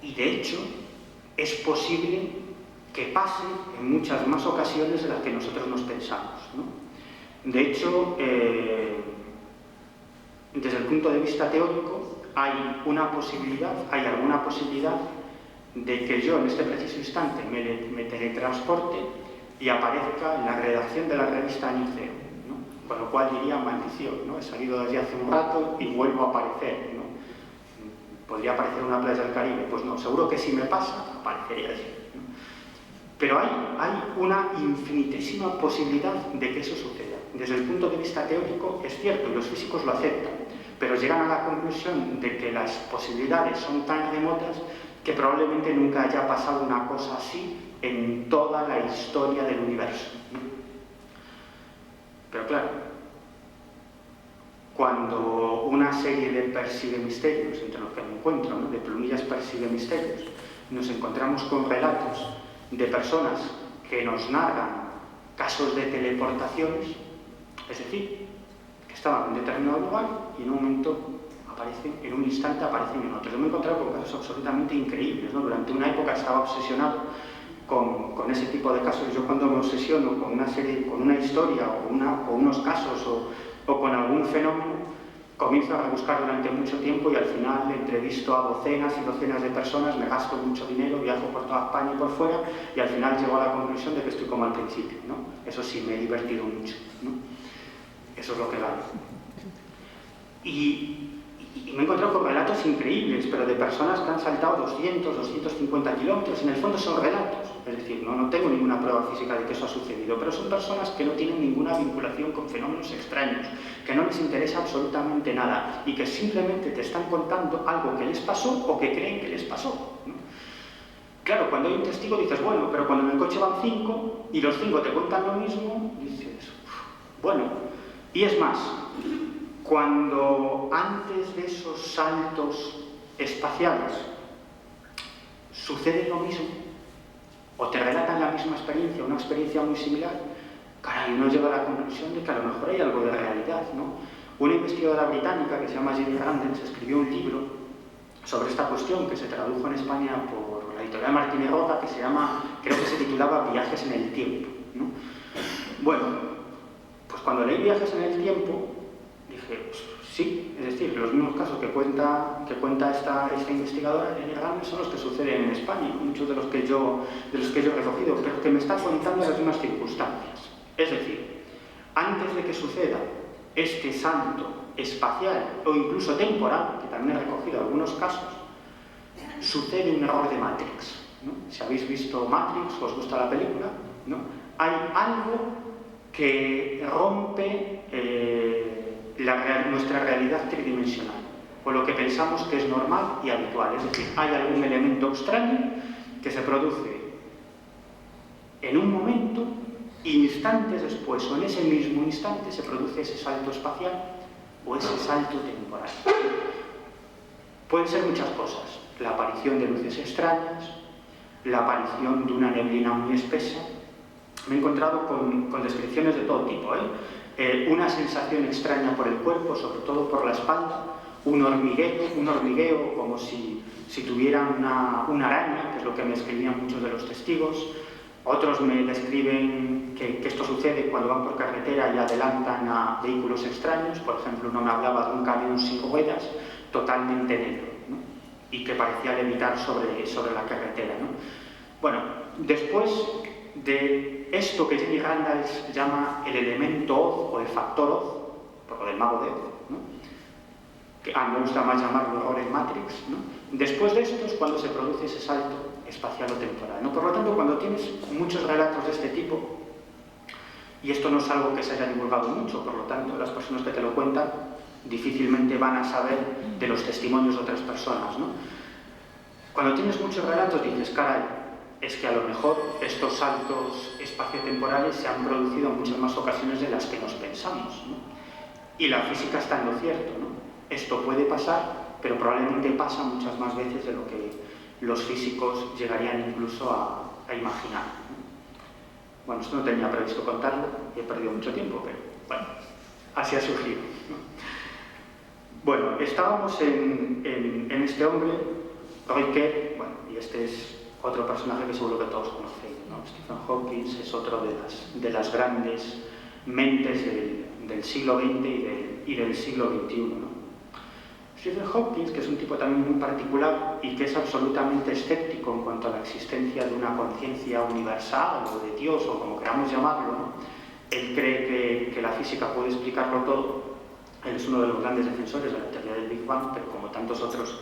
Speaker 3: Y de hecho, es posible que pase en muchas más ocasiones de las que nosotros nos pensamos, ¿no? De hecho, desde el punto de vista teórico, hay alguna posibilidad de que yo en este preciso instante me teletransporte y aparezca en la redacción de la revista Niceo, ¿no? Con lo cual diría maldición, ¿no? He salido de allí hace un rato y vuelvo a aparecer, ¿no? ¿Podría aparecer en una playa del Caribe? Pues no, seguro que si me pasa, aparecería allí, ¿no? Pero hay una infinitésima posibilidad de que eso suceda. Desde el punto de vista teórico es cierto, y los físicos lo aceptan, pero llegan a la conclusión de que las posibilidades son tan remotas que probablemente nunca haya pasado una cosa así en toda la historia del universo. Pero claro, cuando una serie de persigue misterios, entre los que me encuentro, ¿no?, de plumillas persigue misterios, nos encontramos con relatos de personas que nos narran casos de teleportaciones, es decir, que estaban en un determinado lugar y en un momento aparecen, en un instante aparecen en otro. Yo me he encontrado con casos absolutamente increíbles, ¿no? Durante una época estaba obsesionado con ese tipo de casos. Yo cuando me obsesiono con una serie, con una historia o con unos casos o con algún fenómeno, comienzo a rebuscar durante mucho tiempo y al final entrevisto a docenas y docenas de personas, me gasto mucho dinero, viajo por toda España y por fuera y al final llego a la conclusión de que estoy como al principio, ¿no? Eso sí, me he divertido mucho, ¿no? Eso es lo que gano. Y me he encontrado con relatos increíbles, pero de personas que han saltado 200, 250 kilómetros. En el fondo son relatos, es decir, no tengo ninguna prueba física de que eso ha sucedido, pero son personas que no tienen ninguna vinculación con fenómenos extraños, que no les interesa absolutamente nada y que simplemente te están contando algo que les pasó o que creen que les pasó, ¿no? Claro, cuando hay un testigo dices, bueno, pero cuando en el coche van 5 y los 5 te cuentan lo mismo, dices, bueno, y es más, cuando antes de esos saltos espaciales sucede lo mismo, o te relatan la misma experiencia, una experiencia muy similar, caray, uno llega a la conclusión de que a lo mejor hay algo de realidad, ¿no? Una investigadora británica que se llama Jenny Randles escribió un libro sobre esta cuestión que se tradujo en España por la editorial Martínez Roca, que se llama, creo que se titulaba Viajes en el tiempo, ¿no? Bueno, pues cuando leí Viajes en el tiempo, dije, pues, sí, es decir, los mismos casos que cuenta esta investigadora, Jenny Randles, son los que suceden en España, muchos de los que yo he recogido, pero que me está contando las mismas circunstancias. Es decir, antes de que suceda este salto espacial o incluso temporal, que también he recogido algunos casos, sucede un error de Matrix, ¿no? Si habéis visto Matrix, os gusta la película, ¿no? Hay algo que rompe nuestra realidad tridimensional, o lo que pensamos que es normal y habitual. Es decir, hay algún elemento extraño que se produce en un momento, instantes después, o en ese mismo instante se produce ese salto espacial o ese salto temporal. Pueden ser muchas cosas: la aparición de luces extrañas, la aparición de una neblina muy espesa. Me he encontrado con descripciones de todo tipo, una sensación extraña por el cuerpo, sobre todo por la espalda, un hormigueo como si tuvieran una araña, que es lo que me escribían muchos de los testigos. Otros me describen que esto sucede cuando van por carretera y adelantan a vehículos extraños. Por ejemplo, uno me hablaba de un camión sin ruedas totalmente negro, ¿no? Y que parecía levitar sobre la carretera, ¿no? Bueno, después de esto que Jenny Randles llama el elemento Oz o el factor Oz, por lo del mago de Oz, ¿no? Que me gusta más llamarlo error en Matrix, ¿no? Después de esto es cuando se produce ese salto espacial o temporal, ¿no? Por lo tanto, cuando tienes muchos relatos de este tipo, y esto no es algo que se haya divulgado mucho, por lo tanto, las personas que te lo cuentan difícilmente van a saber de los testimonios de otras personas, ¿no? Cuando tienes muchos relatos dices, caray, es que a lo mejor estos saltos espaciotemporales se han producido en muchas más ocasiones de las que nos pensamos, ¿no? Y la física está en lo cierto, ¿no? Esto puede pasar, pero probablemente pasa muchas más veces de lo que los físicos llegarían incluso a imaginar, ¿no? Bueno, esto no tenía previsto contarlo, he perdido mucho tiempo, pero bueno, así ha surgido, ¿no? Bueno, estábamos en este hombre Roy Kerr, bueno, y este es otro personaje que seguro que todos conocéis, ¿no? Stephen Hawking es otro de las grandes mentes del siglo XX y del siglo XXI, ¿no? Stephen Hawking, que es un tipo también muy particular y que es absolutamente escéptico en cuanto a la existencia de una conciencia universal o de Dios o como queramos llamarlo, ¿no? Él cree que la física puede explicarlo todo. Él es uno de los grandes defensores de la teoría del Big Bang, pero como tantos otros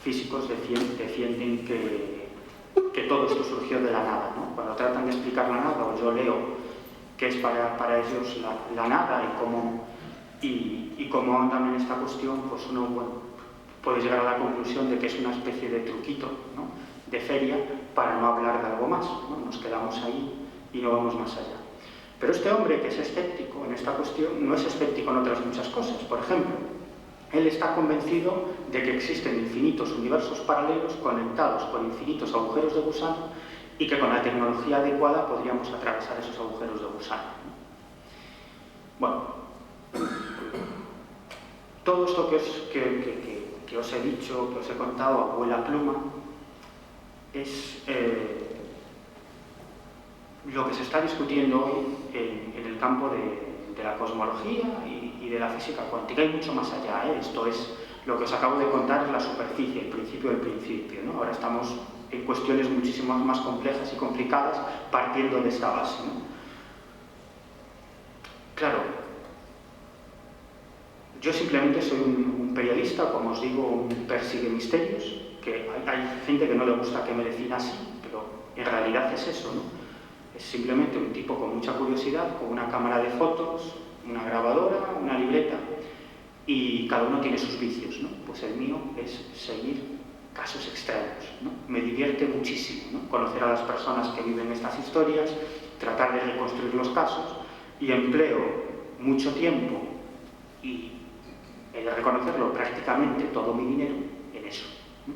Speaker 3: físicos defienden que todo esto surgió de la nada, ¿no? Cuando tratan de explicar la nada, o yo leo qué es para ellos la nada y cómo ahondan en esta cuestión, pues uno puede llegar a la conclusión de que es una especie de truquito, ¿no? De feria para no hablar de algo más, ¿no? Nos quedamos ahí y no vamos más allá. Pero este hombre que es escéptico en esta cuestión no es escéptico en otras muchas cosas. Por ejemplo, él está convencido de que existen infinitos universos paralelos conectados con infinitos agujeros de gusano y que con la tecnología adecuada podríamos atravesar esos agujeros de gusano. Bueno, todo esto que os he dicho, que os he contado a vuela pluma, es lo que se está discutiendo hoy en el campo de la cosmología y de la física cuántica. Hay mucho más allá, ¿eh? Esto es lo que os acabo de contar, es la superficie, el principio del principio, ¿no? Ahora estamos en cuestiones muchísimo más complejas y complicadas partiendo de esta base, ¿no? Claro, yo simplemente soy un periodista, como os digo, un persigue misterios, que hay gente que no le gusta que me defina así, pero en realidad es eso, ¿no? Es simplemente un tipo con mucha curiosidad, con una cámara de fotos, una grabadora, una libreta, y cada uno tiene sus vicios, ¿no? Pues el mío es seguir casos extraños, ¿no? Me divierte muchísimo, ¿no? Conocer a las personas que viven estas historias, tratar de reconstruir los casos, y empleo mucho tiempo y he de reconocerlo, prácticamente todo mi dinero en eso, ¿no?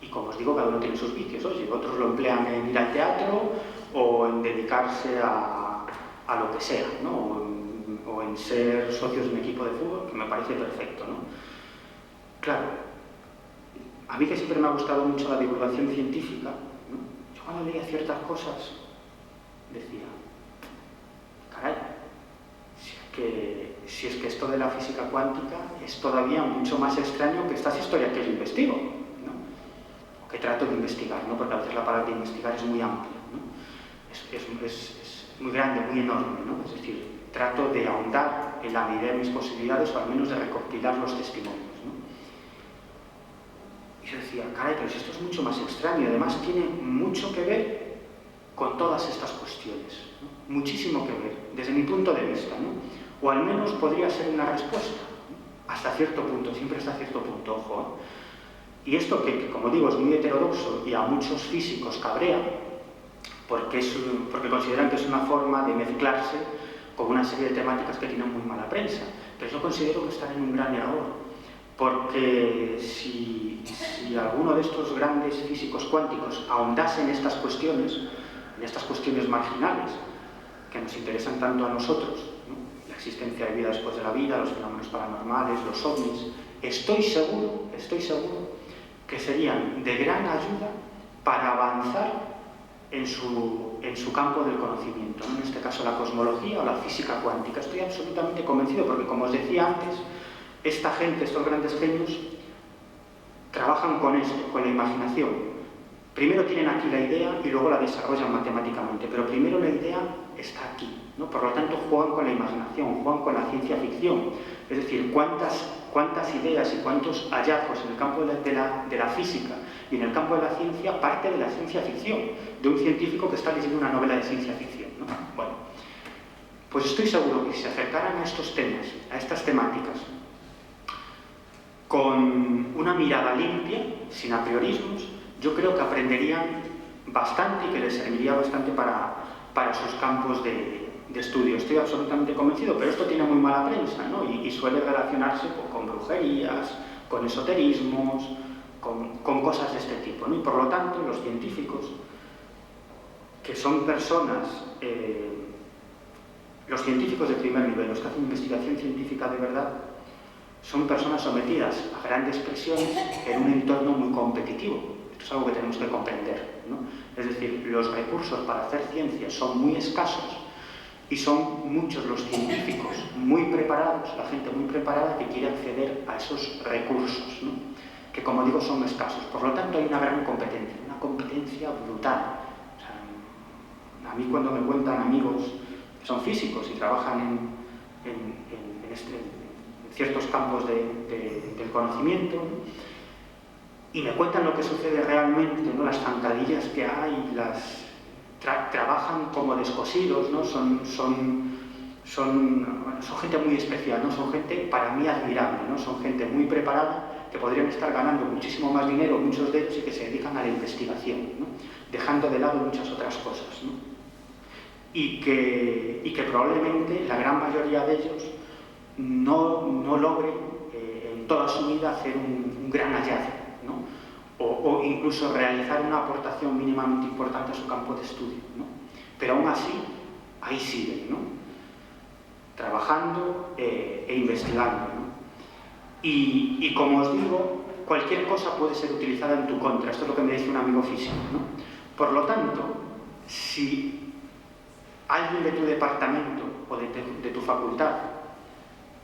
Speaker 3: Y como os digo, cada uno tiene sus vicios. Oye, otros lo emplean en ir al teatro o en dedicarse a lo que sea, ¿no? O en ser socios de un equipo de fútbol, que me parece perfecto, ¿no? Claro, a mí que siempre me ha gustado mucho la divulgación científica, ¿no? Yo cuando leía ciertas cosas decía, caray, si es que esto de la física cuántica es todavía mucho más extraño que estas historias que yo investigo, ¿no? O que trato de investigar, ¿no? Porque a veces la palabra investigar es muy amplia, ¿no? Es muy grande, muy enorme, ¿no? Es decir, trato de ahondar en la medida de mis posibilidades o al menos de recopilar los testimonios, ¿no? Y yo decía, caray, pero si esto es mucho más extraño y además tiene mucho que ver con todas estas cuestiones, ¿no? Muchísimo que ver, desde mi punto de vista, ¿no? O al menos podría ser una respuesta, ¿no? Hasta cierto punto, siempre hasta cierto punto, ojo, ¿eh? Y esto que, como digo, es muy heterodoxo y a muchos físicos cabrea, porque consideran que es una forma de mezclarse con una serie de temáticas que tienen muy mala prensa. Pero yo considero que están en un gran error, porque si alguno de estos grandes físicos cuánticos ahondase en estas cuestiones marginales, que nos interesan tanto a nosotros, ¿no? La existencia de vida después de la vida, los fenómenos paranormales, los ovnis, estoy seguro que serían de gran ayuda para avanzar en su campo del conocimiento, ¿no? En este caso la cosmología o la física cuántica. Estoy absolutamente convencido porque, como os decía antes, esta gente, estos grandes genios, trabajan con esto, con la imaginación. Primero tienen aquí la idea y luego la desarrollan matemáticamente, pero primero la idea está aquí, ¿no? Por lo tanto, juegan con la imaginación, juegan con la ciencia ficción. Es decir, cuántas ideas y cuántos hallazgos en el campo de la física y en el campo de la ciencia parte de la ciencia ficción, de un científico que está leyendo una novela de ciencia ficción, ¿no? Bueno, pues estoy seguro que si se acercaran a estos temas, a estas temáticas, con una mirada limpia, sin apriorismos, yo creo que aprenderían bastante y que les serviría bastante para sus campos de estudio. Estoy absolutamente convencido, pero esto tiene muy mala prensa, ¿no? Y suele relacionarse con brujerías, con esoterismos, con cosas de este tipo, ¿no? Y por lo tanto, los científicos, que son personas, los científicos de primer nivel, los que hacen investigación científica de verdad, son personas sometidas a grandes presiones en un entorno muy competitivo. Esto es algo que tenemos que comprender, ¿no? Es decir, los recursos para hacer ciencia son muy escasos y son muchos los científicos muy preparados, la gente muy preparada que quiere acceder a esos recursos, ¿no? Que, como digo, son escasos. Por lo tanto, hay una gran competencia brutal. O sea, a mí, cuando me cuentan amigos que son físicos y trabajan en ciertos campos del conocimiento, ¿no? Y me cuentan lo que sucede realmente, ¿no? Las zancadillas que hay, trabajan como descosidos, ¿no? Son gente muy especial, ¿no? Son gente, para mí, admirable, ¿no? Son gente muy preparada, que podrían estar ganando muchísimo más dinero, muchos de ellos, y que se dedican a la investigación, ¿no? Dejando de lado muchas otras cosas, ¿no? Y que probablemente la gran mayoría de ellos no logre en toda su vida hacer un gran hallazgo, ¿no? O incluso realizar una aportación mínimamente importante a su campo de estudio, ¿no? Pero aún así, ahí siguen, ¿no? Trabajando e investigando, ¿no? Y como os digo, cualquier cosa puede ser utilizada en tu contra. Esto es lo que me dice un amigo físico, ¿no? Por lo tanto, si alguien de tu departamento o de tu facultad,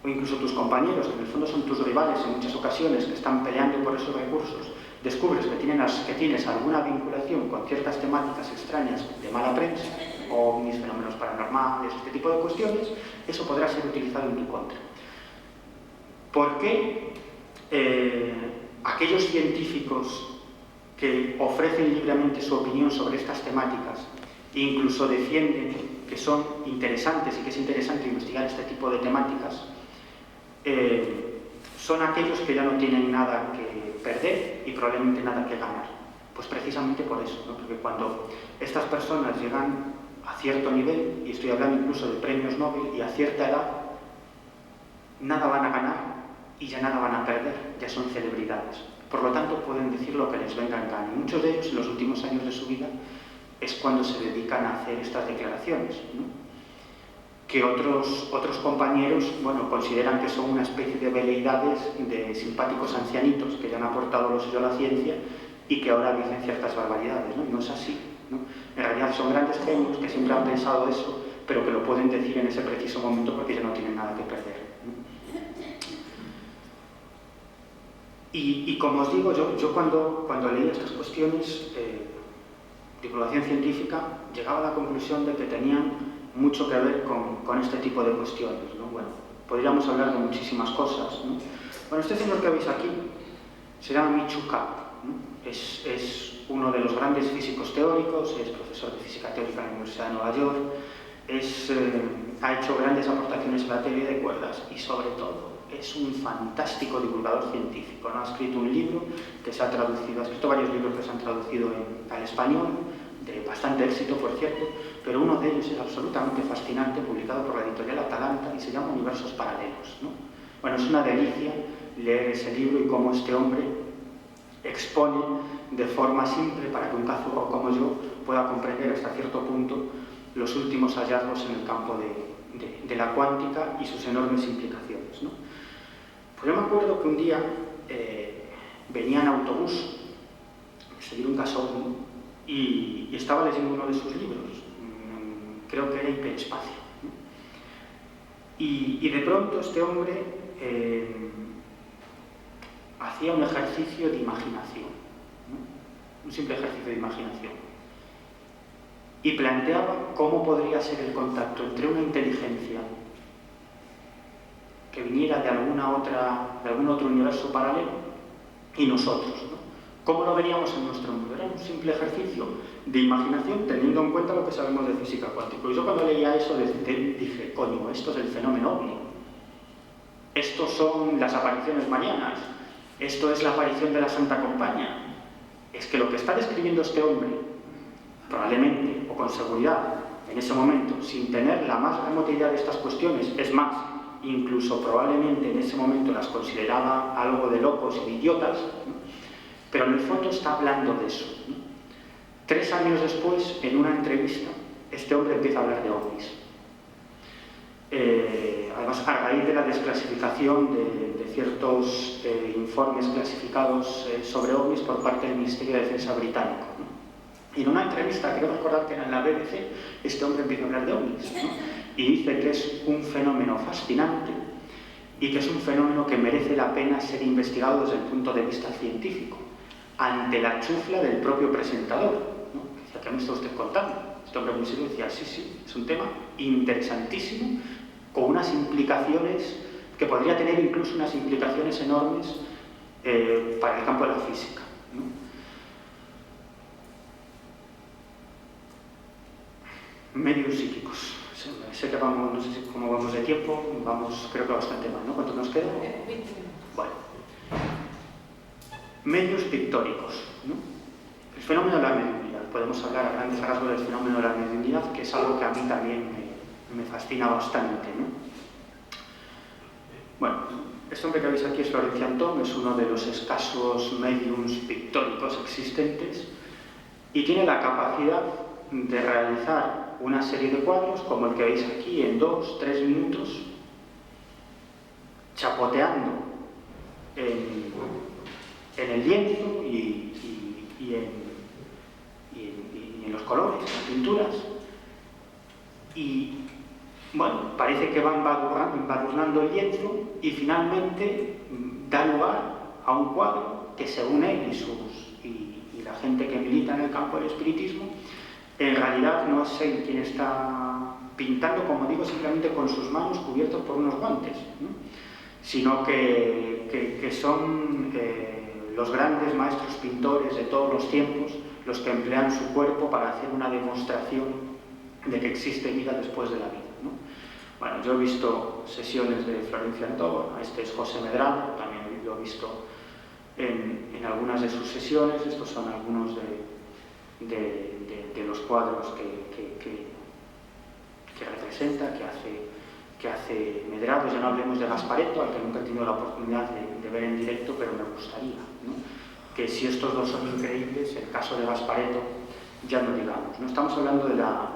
Speaker 3: o incluso tus compañeros, que en el fondo son tus rivales en muchas ocasiones, que están peleando por esos recursos, descubres que tienes alguna vinculación con ciertas temáticas extrañas de mala prensa, ovnis, fenómenos paranormales, este tipo de cuestiones, eso podrá ser utilizado en tu contra. ¿Por qué aquellos científicos que ofrecen libremente su opinión sobre estas temáticas e incluso defienden que son interesantes y que es interesante investigar este tipo de temáticas, son aquellos que ya no tienen nada que perder y probablemente nada que ganar? Pues precisamente por eso, ¿no? Porque cuando estas personas llegan a cierto nivel, y estoy hablando incluso de premios Nobel, y a cierta edad, nada van a ganar y ya nada van a perder, ya son celebridades. Por lo tanto, pueden decir lo que les venga en gana. Y muchos de ellos, en los últimos años de su vida, es cuando se dedican a hacer estas declaraciones, ¿no? Que otros compañeros, bueno, consideran que son una especie de veleidades de simpáticos ancianitos que ya han aportado lo suyo a la ciencia y que ahora dicen ciertas barbaridades, ¿no? Y no es así, ¿no? En realidad son grandes genios que siempre han pensado eso, pero que lo pueden decir en ese preciso momento porque ya no tienen nada que perder, ¿no? Y como os digo, yo cuando leí estas cuestiones, divulgación científica, llegaba a la conclusión de que tenían mucho que ver con este tipo de cuestiones, ¿no? Bueno, podríamos hablar de muchísimas cosas, ¿no? Bueno, este señor que veis aquí se llama Michio Kaku, ¿no? Es uno de los grandes físicos teóricos, es profesor de física teórica en la Universidad de Nueva York, ha hecho grandes aportaciones a la teoría de cuerdas y, sobre todo, es un fantástico divulgador científico, ¿no? Ha escrito un libro que se ha traducido, ha escrito varios libros que se han traducido al español, de bastante éxito, por cierto, pero uno de ellos es absolutamente fascinante, publicado por la editorial Atalanta, y se llama Universos Paralelos, ¿no? Bueno, es una delicia leer ese libro y cómo este hombre expone de forma simple para que un cazurro como yo pueda comprender hasta cierto punto los últimos hallazgos en el campo de la cuántica y sus enormes implicaciones, ¿no? Pues yo me acuerdo que un día venía en autobús, seguir un gasoil, y estaba leyendo uno de sus libros, creo que era Hiperespacio, ¿no? Y de pronto este hombre hacía un ejercicio de imaginación, ¿no? Un simple ejercicio de imaginación, y planteaba cómo podría ser el contacto entre una inteligencia que viniera de algún otro universo paralelo y nosotros, ¿no? ¿Cómo lo veríamos en nuestro mundo? Era un simple ejercicio de imaginación teniendo en cuenta lo que sabemos de física cuántica. Y yo cuando leía eso dije, coño, esto es el fenómeno ovni. Estos son las apariciones marianas. Esto es la aparición de la Santa Compañía. Es que lo que está describiendo este hombre, probablemente, o con seguridad, en ese momento, sin tener la más remota idea de estas cuestiones, es más, incluso probablemente en ese momento las consideraba algo de locos y de idiotas, ¿no? Pero en el fondo está hablando de eso, ¿no? 3 años después, en una entrevista, este hombre empieza a hablar de ovnis. además a raíz de la desclasificación de ciertos informes clasificados sobre ovnis por parte del Ministerio de Defensa británico, ¿no? Y en una entrevista, creo recordar que era en la BBC, este hombre empieza a hablar de ovnis, ¿no? Y dice que es un fenómeno fascinante y que es un fenómeno que merece la pena ser investigado desde el punto de vista científico, ante la chufla del propio presentador, ¿no? Decía, ¿qué me está usted contando? Este hombre muy serio decía, sí, es un tema interesantísimo, con unas implicaciones que podría tener incluso unas implicaciones enormes para el campo de la física, ¿no? Medios psíquicos. Sé que vamos, no sé cómo vamos de tiempo, vamos creo que bastante mal, ¿no? ¿Cuánto nos queda?
Speaker 2: 20 minutos.
Speaker 3: Bueno. Medios pictóricos, ¿no? El fenómeno de la mediunidad. Podemos hablar a grandes rasgos del fenómeno de la mediunidad, que es algo que a mí también me fascina bastante, ¿no? Bueno, este hombre que veis aquí es Florencian Tom, es uno de los escasos mediums pictóricos existentes y tiene la capacidad de realizar una serie de cuadros como el que veis aquí en 2-3 minutos, chapoteando en el lienzo y en los colores, en las pinturas, y bueno, parece que van embadurnando el lienzo y finalmente da lugar a un cuadro que según él y la gente que milita en el campo del espiritismo, en realidad no es él quien está pintando, como digo, simplemente con sus manos cubiertos por unos guantes, ¿no? Sino que son los grandes maestros pintores de todos los tiempos los que emplean su cuerpo para hacer una demostración de que existe vida después de la vida, ¿no? Bueno, yo he visto sesiones de Florencian Tom, este es José Medrano, también lo he visto en algunas de sus sesiones. Estos son algunos de los cuadros que representa, que hace Medrano. Ya no hablemos de Gasparetto, al que nunca he tenido la oportunidad de ver en directo, pero me gustaría, ¿no? Que si estos dos son increíbles, el caso de Gasparetto ya no digamos, ¿no? Estamos hablando de la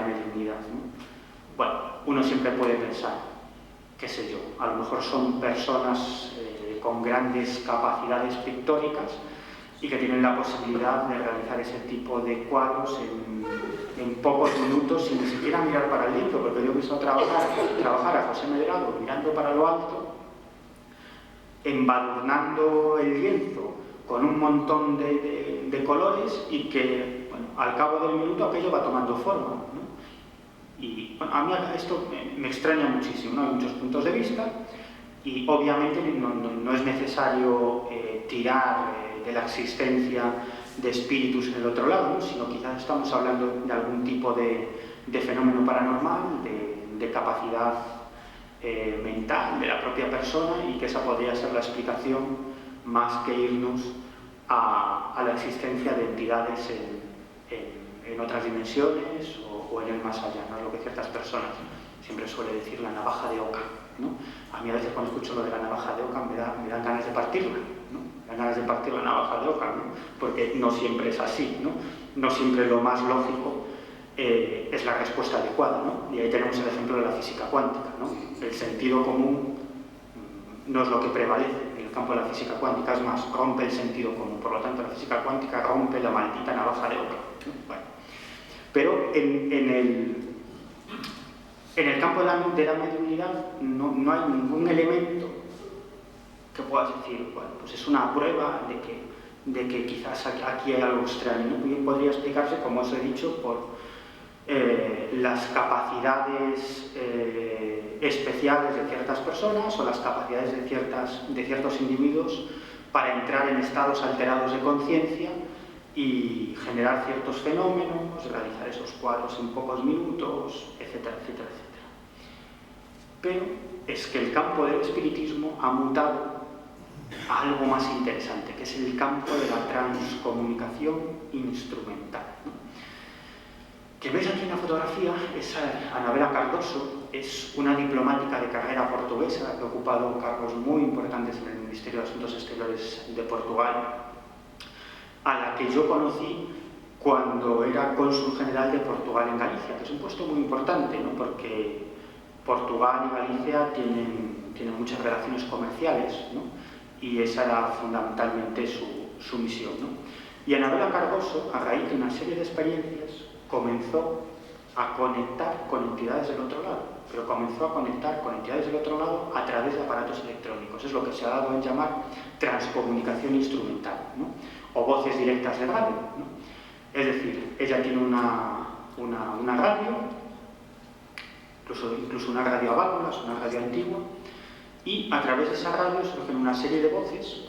Speaker 3: mediunidad, ¿no? Bueno, uno siempre puede pensar, qué sé yo, a lo mejor son personas con grandes capacidades pictóricas y que tienen la posibilidad de realizar ese tipo de cuadros en pocos minutos sin ni siquiera mirar para el lienzo, porque yo he visto trabajar a José Medrano mirando para lo alto, embadurnando el lienzo con un montón de colores y que, bueno, al cabo del minuto aquello va tomando forma, ¿no? Y bueno, a mí esto me extraña muchísimo, ¿no? Hay muchos puntos de vista y obviamente no es necesario tirar de la existencia de espíritus en el otro lado, ¿no? Sino quizás estamos hablando de algún tipo de fenómeno paranormal, de capacidad mental de la propia persona, y que esa podría ser la explicación más que irnos a la existencia de entidades en otras dimensiones o en el más allá, ¿no? Es lo que ciertas personas siempre suele decir la navaja de Ockham, ¿no? A mí a veces cuando escucho lo de la navaja de Ockham me dan ganas de partirla, ¿no? Me dan ganas de partir la navaja de Ockham, ¿no? Porque no siempre es así, ¿no? No siempre lo más lógico es la respuesta adecuada, ¿no? Y ahí tenemos el ejemplo de la física cuántica, ¿no? El sentido común no es lo que prevalece en el campo de la física cuántica, es más, rompe el sentido común. Por lo tanto, la física cuántica rompe la maldita navaja de Ockham, ¿no? Bueno. Pero en el campo de la mediunidad no hay ningún elemento que puedas decir, bueno, pues es una prueba de que quizás aquí hay algo extraño, ¿no? Bien podría explicarse, como os he dicho, por las capacidades especiales de ciertas personas o las capacidades de ciertos individuos para entrar en estados alterados de conciencia y generar ciertos fenómenos, realizar esos cuadros en pocos minutos, etcétera, etcétera, etcétera. Pero es que el campo del espiritismo ha mutado a algo más interesante, que es el campo de la transcomunicación instrumental, ¿no? Que veis aquí en la fotografía es Anabela Cardoso, es una diplomática de carrera portuguesa que ha ocupado cargos muy importantes en el Ministerio de Asuntos Exteriores de Portugal, a la que yo conocí cuando era cónsul general de Portugal en Galicia, que es un puesto muy importante, ¿no? Porque Portugal y Galicia tienen muchas relaciones comerciales, ¿no? Y esa era fundamentalmente su misión, ¿no? Y Anabela Cardoso, a raíz de una serie de experiencias, comenzó a conectar con entidades del otro lado, pero comenzó a conectar con entidades del otro lado a través de aparatos electrónicos. Es lo que se ha dado en llamar transcomunicación instrumental, ¿no? O voces directas de radio, ¿no? Es decir, ella tiene una radio, incluso una radio a válvulas, una radio antigua, y a través de esa radio surgen una serie de voces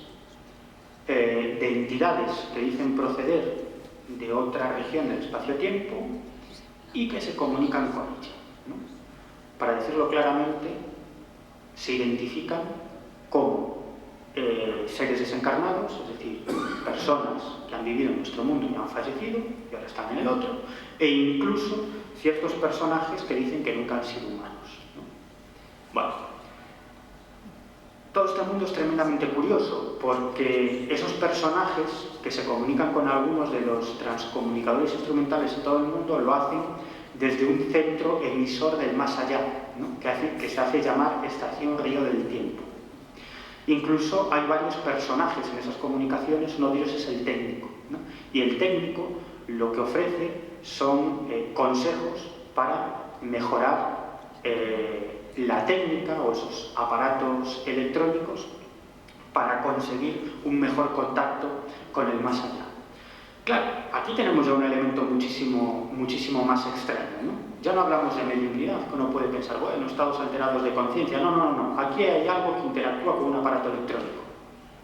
Speaker 3: de entidades que dicen proceder de otra región del espacio-tiempo y que se comunican con ella, ¿no? Para decirlo claramente, se identifican como seres desencarnados, es decir, personas que han vivido en nuestro mundo y han fallecido y ahora están en el otro, e incluso ciertos personajes que dicen que nunca han sido humanos, ¿no? Bueno, todo este mundo es tremendamente curioso porque esos personajes que se comunican con algunos de los transcomunicadores instrumentales en todo el mundo lo hacen desde un centro emisor del más allá, ¿no? que se hace llamar Estación Río del Tiempo. Incluso hay varios personajes en esas comunicaciones, uno de ellos es el técnico, ¿no? Y el técnico lo que ofrece son consejos para mejorar la técnica o esos aparatos electrónicos para conseguir un mejor contacto con el más allá. Claro, aquí tenemos ya un elemento muchísimo más extraño, ¿no? Ya no hablamos de mediunidad, que uno puede pensar, bueno, estados alterados de conciencia. No. Aquí hay algo que interactúa con un aparato electrónico.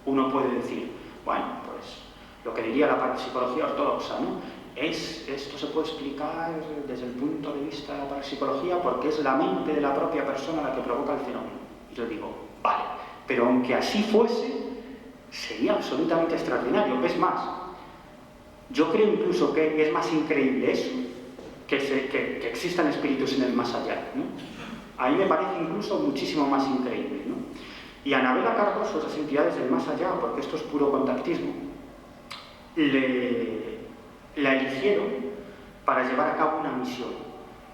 Speaker 3: Uno puede decir, bueno, pues lo que diría la parapsicología ortodoxa, ¿no? Esto se puede explicar desde el punto de vista de la parapsicología porque es la mente de la propia persona la que provoca el fenómeno. Y yo digo, vale, pero aunque así fuese, sería absolutamente extraordinario. Es más, yo creo incluso que es más increíble eso, que existan espíritus en el más allá, ¿no? A mí me parece incluso muchísimo más increíble, ¿no? Y Anabela Cardoso, esas entidades del más allá, porque esto es puro contactismo, la eligieron para llevar a cabo una misión,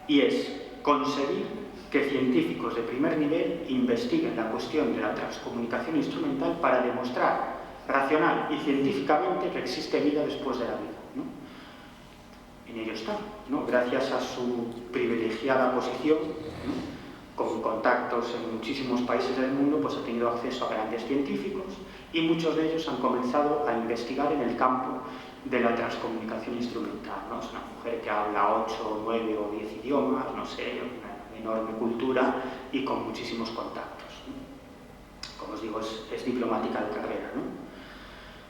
Speaker 3: y es conseguir que científicos de primer nivel investiguen la cuestión de la transcomunicación instrumental para demostrar racional y científicamente que existe vida después de la vida, ¿no? En ello está, ¿no? Gracias a su privilegiada posición, ¿no? Con contactos en muchísimos países del mundo, pues ha tenido acceso a grandes científicos y muchos de ellos han comenzado a investigar en el campo de la transcomunicación instrumental, ¿no? Es una mujer que habla 8, 9 o 10 idiomas, no sé, una enorme cultura y con muchísimos contactos, ¿no? Como os digo, es diplomática de carrera, ¿no?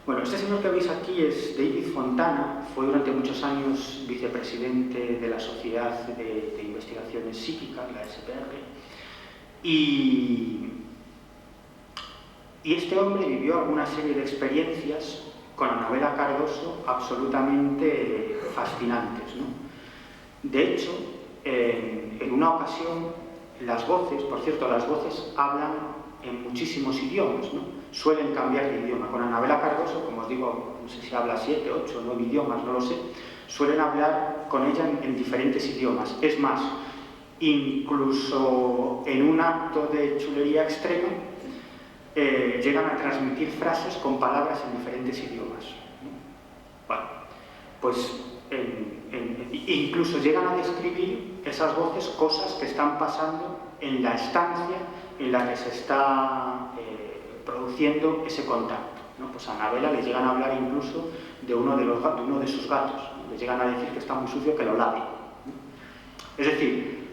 Speaker 3: Bueno, este señor que veis aquí es David Fontana, fue durante muchos años vicepresidente de la Sociedad de Investigaciones Psíquicas, la SPR, y este hombre vivió alguna serie de experiencias con Anabela Cardoso absolutamente fascinantes, ¿no? De hecho, en una ocasión, las voces, por cierto, las voces hablan en muchísimos idiomas, ¿no? Suelen cambiar de idioma. Con Anabela Cardoso, como os digo, no sé si habla 7, 8, 9 idiomas, no lo sé, suelen hablar con ella en diferentes idiomas. Es más, incluso en un acto de chulería extrema, llegan a transmitir frases con palabras en diferentes idiomas, ¿no? Bueno, pues incluso llegan a describir esas voces cosas que están pasando en la estancia en la que se está produciendo ese contacto, ¿no? Pues a Anabela le llegan a hablar incluso de uno de sus gatos, ¿no? Le llegan a decir que está muy sucio, que lo lave, ¿no? Es decir,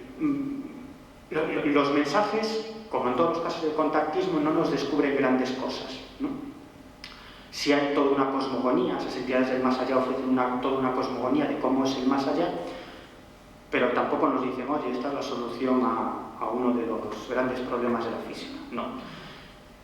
Speaker 3: los mensajes, como en todos los casos de contactismo, no nos descubren grandes cosas, ¿no? Si hay toda una cosmogonía, esas entidades del más allá ofrecen toda una cosmogonía de cómo es el más allá, pero tampoco nos dicen, oye, esta es la solución a uno de los grandes problemas de la física. No.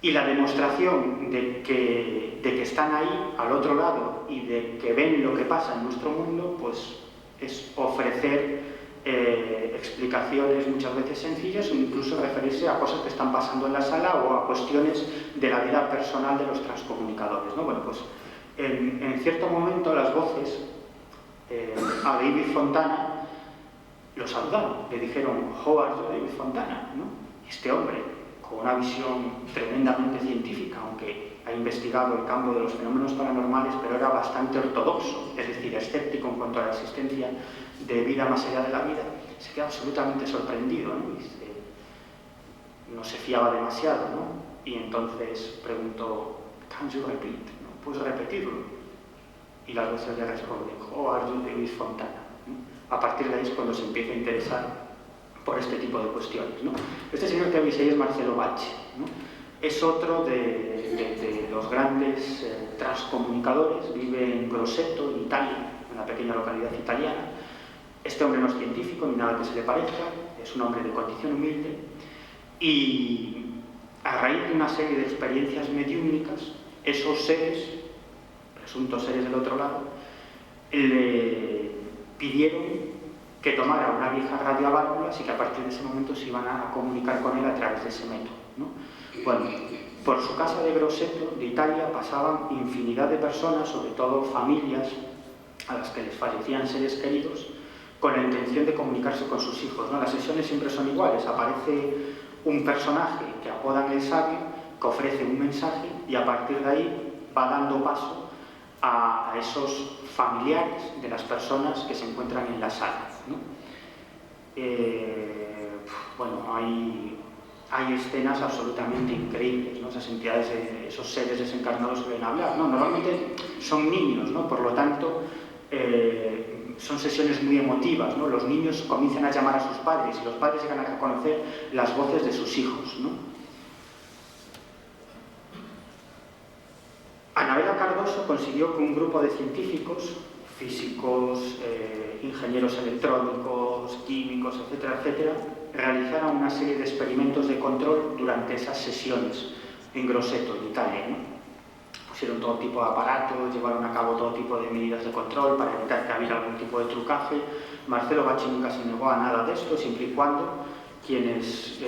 Speaker 3: Y la demostración de que están ahí, al otro lado, y de que ven lo que pasa en nuestro mundo, pues es ofrecer explicaciones muchas veces sencillas o incluso referirse a cosas que están pasando en la sala o a cuestiones de la vida personal de los transcomunicadores, ¿no? Bueno, pues en cierto momento las voces a David Fontana lo saludaron, le dijeron "How are you, David Fontana?", ¿no? Este hombre, con una visión tremendamente científica, aunque ha investigado el campo de los fenómenos paranormales, pero era bastante ortodoxo, es decir, escéptico en cuanto a la existencia de vida más allá de la vida, se queda absolutamente sorprendido, ¿no? Dice, no se fiaba demasiado, ¿no? Y entonces preguntó, "Can you repeat?", ¿no? ¿Puedes repetirlo? Y las veces le responde, "How are you, David Fontana?", ¿no? A partir de ahí es cuando se empieza a interesar por este tipo de cuestiones, ¿no? Este señor que habéis ahí es Marcelo Bacci, ¿no? Es otro de los grandes transcomunicadores, vive en Grosseto, en Italia, en una pequeña localidad italiana. Este hombre no es científico ni nada que se le parezca, es un hombre de condición humilde y a raíz de una serie de experiencias mediúmnicas, esos seres, presuntos seres del otro lado, le pidieron que tomara una vieja radio a válvulas y que a partir de ese momento se iban a comunicar con él a través de ese método, ¿no? Bueno, por su casa de Grosseto, de Italia, pasaban infinidad de personas, sobre todo familias a las que les fallecían seres queridos, con la intención de comunicarse con sus hijos, ¿no? Las sesiones siempre son iguales, aparece un personaje que apodan el sabio, que ofrece un mensaje y a partir de ahí va dando paso a esos familiares de las personas que se encuentran en la sala, ¿no? Bueno, hay escenas absolutamente increíbles, ¿no? Esas entidades, esos seres desencarnados que ven hablar, ¿no? Normalmente son niños, ¿no? Por lo tanto, son sesiones muy emotivas, ¿no? Los niños comienzan a llamar a sus padres y los padres llegan a reconocer las voces de sus hijos, ¿no? Anabela Cardoso consiguió que un grupo de científicos, físicos, ingenieros electrónicos, químicos, etcétera, etcétera, realizaran una serie de experimentos de control durante esas sesiones en Grosseto, en Italia, ¿no? Pusieron todo tipo de aparatos, llevaron a cabo todo tipo de medidas de control para evitar que hubiera algún tipo de trucaje. Marcelo Bacci nunca se negó a nada de esto, siempre y cuando quienes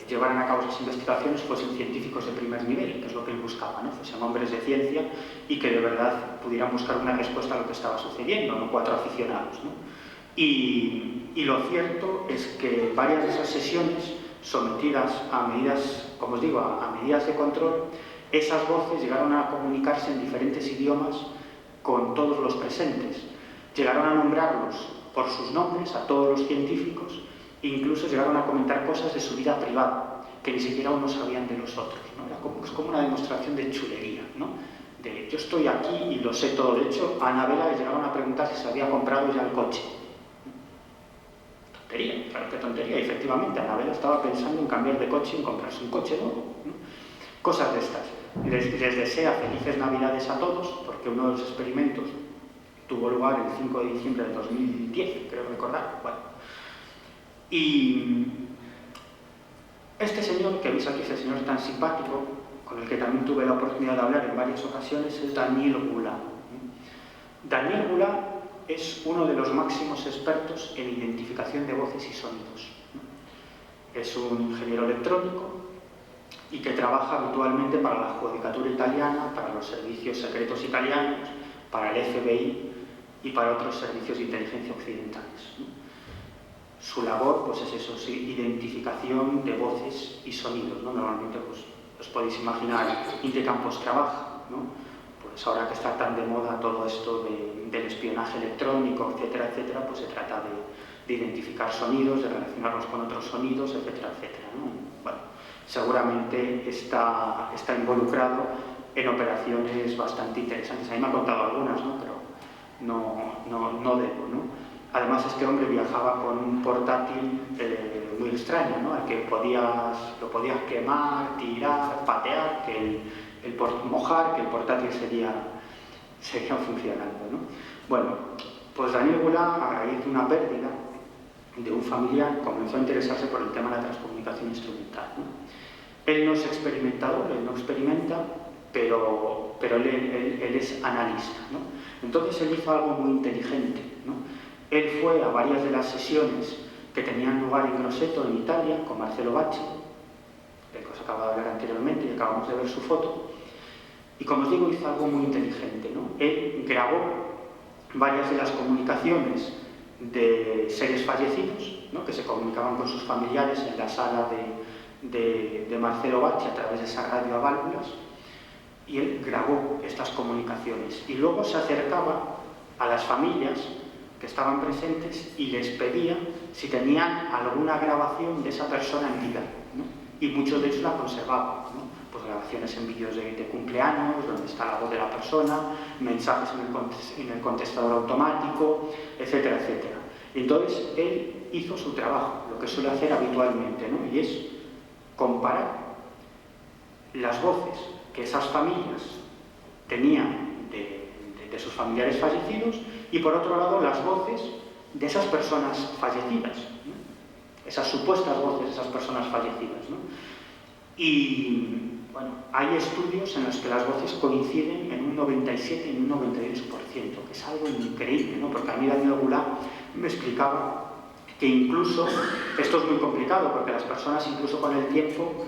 Speaker 3: llevaran a cabo esas investigaciones fuesen científicos de primer nivel, que es lo que él buscaba, ¿no? Fuesen hombres de ciencia y que de verdad pudieran buscar una respuesta a lo que estaba sucediendo, no cuatro aficionados, ¿no? Y lo cierto es que varias de esas sesiones, sometidas a medidas, como os digo, a medidas de control, esas voces llegaron a comunicarse en diferentes idiomas con todos los presentes. Llegaron a nombrarlos por sus nombres a todos los científicos e incluso llegaron a comentar cosas de su vida privada que ni siquiera unos sabían de los otros, ¿no? Era como una demostración de chulería, ¿no? De yo estoy aquí y lo sé todo. De hecho, a Anabela le llegaron a preguntar si se había comprado ya el coche. Tontería, claro que tontería. Y efectivamente, Anabela estaba pensando en cambiar de coche y en comprarse un coche nuevo, ¿no? Cosas de estas. Les desea felices Navidades a todos, porque uno de los experimentos tuvo lugar el 5 de diciembre de 2010, creo recordar. Bueno. Y este señor, que veis aquí, ese señor tan simpático, con el que también tuve la oportunidad de hablar en varias ocasiones, es Daniel Goulart. Daniel Goulart es uno de los máximos expertos en identificación de voces y sonidos. Es un ingeniero electrónico y que trabaja habitualmente para la judicatura italiana, para los servicios secretos italianos, para el FBI y para otros servicios de inteligencia occidentales, ¿no? Su labor, pues es eso, sí, identificación de voces y sonidos, ¿no? Normalmente, pues, os podéis imaginar en qué campos trabaja, ¿no? Pues ahora que está tan de moda todo esto del espionaje electrónico, etcétera, etcétera, pues se trata de identificar sonidos, de relacionarlos con otros sonidos, etcétera, etcétera, ¿no? Bueno, seguramente está involucrado en operaciones bastante interesantes. A mí me ha contado algunas, ¿no? Pero no debo, ¿no? Además, este hombre viajaba con un portátil muy extraño, ¿no? Al que lo podías quemar, tirar, patear, mojar, que el portátil seguía funcionando, ¿no? Bueno, pues Daniel Goulart, a raíz de una pérdida de un familiar, comenzó a interesarse por el tema de la transcomunicación instrumental, ¿no? Él no es experimentador, él no experimenta, pero él es analista, ¿no? Entonces él hizo algo muy inteligente, ¿no? Él fue a varias de las sesiones que tenían lugar en Grosseto, en Italia, con Marcelo Bacci, del que os acabo de hablar anteriormente y acabamos de ver su foto, y como os digo, hizo algo muy inteligente, ¿no? Él grabó varias de las comunicaciones de seres fallecidos, ¿no?, que se comunicaban con sus familiares en la sala de Marcelo Bacci a través de esa radio a válvulas, y él grabó estas comunicaciones y luego se acercaba a las familias que estaban presentes y les pedía si tenían alguna grabación de esa persona en vida, ¿no? Y muchos de ellos la conservaban, ¿no? Pues grabaciones en vídeos de cumpleaños, donde está la voz de la persona, mensajes en el contestador automático, etcétera, etcétera. Entonces él hizo su trabajo, lo que suele hacer habitualmente, ¿no?, y es comparar las voces que esas familias tenían de sus familiares fallecidos y, por otro lado, las voces de esas personas fallecidas, ¿no?, esas supuestas voces de esas personas fallecidas, ¿no? Y bueno, hay estudios en los que las voces coinciden en un 97 y un 98%, que es algo increíble, ¿no? Porque a mí Daniel Goulart me explicaba que incluso, esto es muy complicado, porque las personas incluso con el tiempo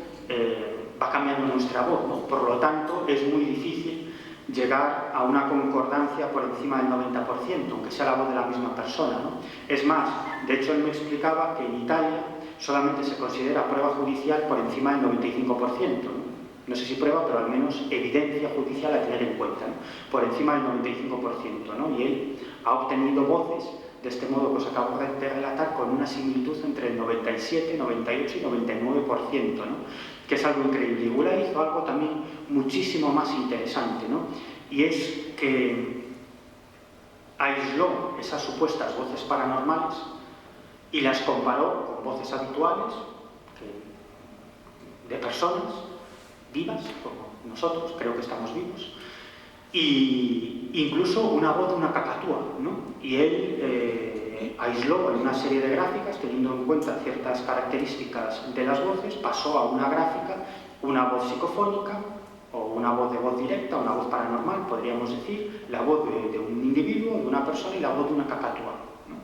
Speaker 3: va cambiando nuestra voz, ¿no? Por lo tanto, es muy difícil llegar a una concordancia por encima del 90%, aunque sea la voz de la misma persona, ¿no? Es más, de hecho él me explicaba que en Italia solamente se considera prueba judicial por encima del 95%, ¿no? No sé si prueba, pero al menos evidencia judicial a tener en cuenta, ¿no?, por encima del 95%, ¿no? Y él ha obtenido voces de este modo que os acabo de relatar con una similitud entre el 97, 98 y 99%, ¿no?, que es algo increíble. Y Goulart hizo algo también muchísimo más interesante, ¿no?, y es que aisló esas supuestas voces paranormales y las comparó con voces habituales de personas vivas, como nosotros, creo que estamos vivos, y incluso una voz de una cacatúa, ¿no? Y él aisló en una serie de gráficas, teniendo en cuenta ciertas características de las voces, pasó a una gráfica una voz psicofónica, o una voz de voz directa, una voz paranormal, podríamos decir, la voz de un individuo, de una persona, y la voz de una cacatúa, ¿no?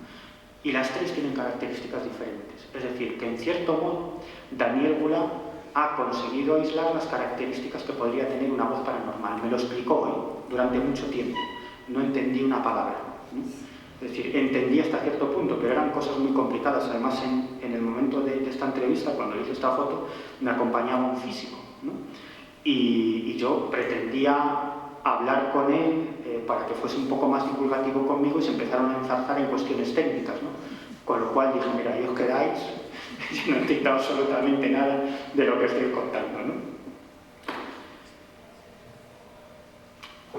Speaker 3: Y las tres tienen características diferentes. Es decir, que en cierto modo Daniel Goulart ha conseguido aislar las características que podría tener una voz paranormal. Me lo explicó durante mucho tiempo. No entendí una palabra, ¿no? Es decir, entendí hasta cierto punto, pero eran cosas muy complicadas. Además, en el momento de esta entrevista, cuando hice esta foto, me acompañaba un físico, ¿no? Y yo pretendía hablar con él para que fuese un poco más divulgativo conmigo, y se empezaron a enzarzar en cuestiones técnicas, ¿no? Con lo cual dije, mira, ahí os quedáis, yo no entiendo absolutamente nada de lo que estoy contando, ¿no?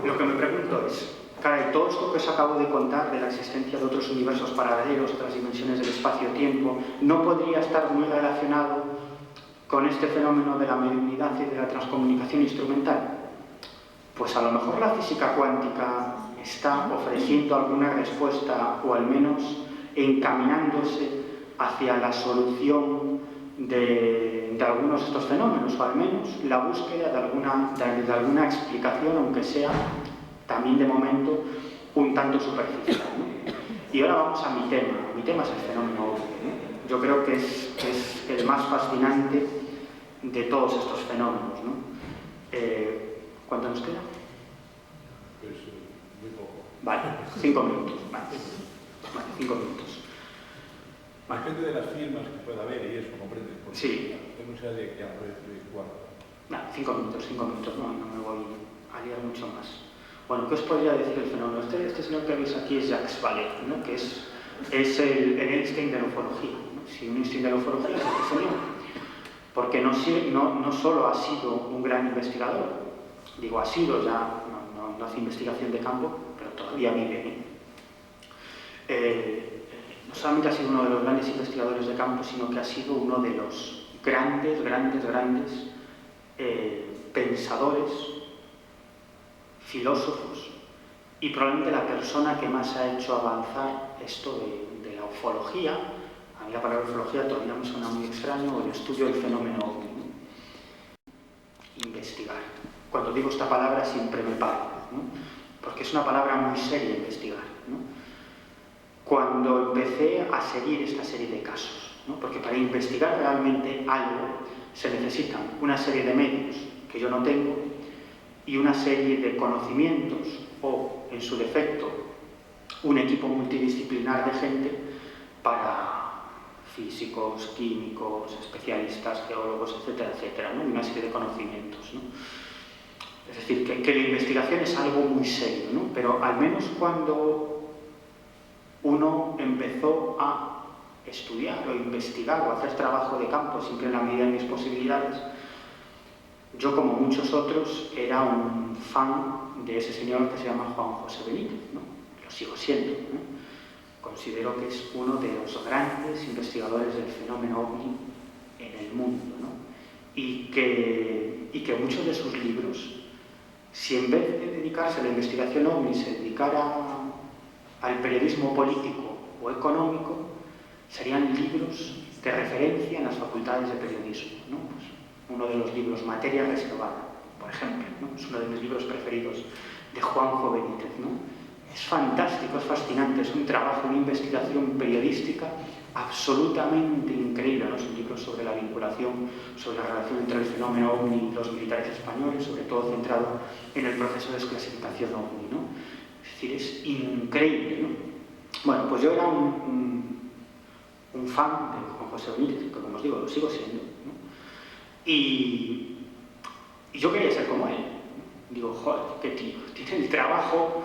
Speaker 3: Lo que me pregunto es, caray, todo esto que os acabo de contar de la existencia de otros universos paralelos, otras dimensiones del espacio-tiempo, ¿no podría estar muy relacionado con este fenómeno de la mediunidad y de la transcomunicación instrumental? Pues a lo mejor la física cuántica está ofreciendo alguna respuesta, o al menos encaminándose hacia la solución de algunos de estos fenómenos, o al menos la búsqueda de alguna explicación, aunque sea también de momento un tanto superficial, ¿no? Y ahora vamos a mi tema. Mi tema es el fenómeno ovni, ¿no? Yo creo que es el más fascinante de todos estos fenómenos, ¿no? ¿Cuánto nos queda?
Speaker 4: Pues muy poco.
Speaker 3: Vale, 5 minutos. Vale, 5 minutos.
Speaker 4: Depende de las firmas que pueda haber y eso, ¿comprendes? Porque
Speaker 3: Sí.
Speaker 4: tengo esa de que cuatro.
Speaker 3: 5 minutos, no me voy a liar mucho más. Bueno, ¿qué os podría decir el fenómeno? Este señor que veis aquí es Jacques Vallée, ¿no?, que es el Einstein de la ufología, ¿no? Si un Einstein de la ufología es este señor, porque no solo ha sido un gran investigador, digo ha sido, ya no hace investigación de campo, pero todavía vive, no solamente ha sido uno de los grandes investigadores de campo, sino que ha sido uno de los grandes pensadores, filósofos, y probablemente la persona que más ha hecho avanzar esto de la ufología. A mí la palabra ufología todavía me suena muy extraño, o el estudio del fenómeno ovni, ¿no? Investigar. Cuando digo esta palabra siempre me paro, ¿no?, porque es una palabra muy seria, investigar, ¿no? Cuando empecé a seguir esta serie de casos, ¿no? Porque para investigar realmente algo se necesitan una serie de medios que yo no tengo, y una serie de conocimientos, o en su defecto un equipo multidisciplinar de gente para físicos, químicos, especialistas, geólogos, etcétera, etcétera, ¿no? Una serie de conocimientos, ¿no? Es decir, que la investigación es algo muy serio, ¿no? Pero al menos cuando uno empezó a estudiar o investigar o hacer trabajo de campo, siempre en la medida de mis posibilidades, yo, como muchos otros, era un fan de ese señor que se llama Juan José Benítez, ¿no? Lo sigo siendo, ¿no? Considero que es uno de los grandes investigadores del fenómeno OVNI en el mundo, ¿no? Y que muchos de sus libros, si en vez de dedicarse a la investigación OVNI se dedicara al periodismo político o económico, serían libros de referencia en las facultades de periodismo, ¿no? Pues uno de los libros, Materia Reservada, por ejemplo, ¿no? Es uno de mis libros preferidos, de Juanjo Benítez, ¿no? Es fantástico, es fascinante, es un trabajo, una investigación periodística absolutamente increíble, ¿no? Son libros sobre la vinculación, sobre la relación entre el fenómeno OVNI y los militares españoles, sobre todo centrado en el proceso de desclasificación OVNI, ¿no? Es decir, es increíble, ¿no? Bueno, pues yo era un fan de Juan José Benítez, que, como os digo, lo sigo siendo, ¿no? Y yo quería ser como él. Digo, joder, qué tío, tiene el trabajo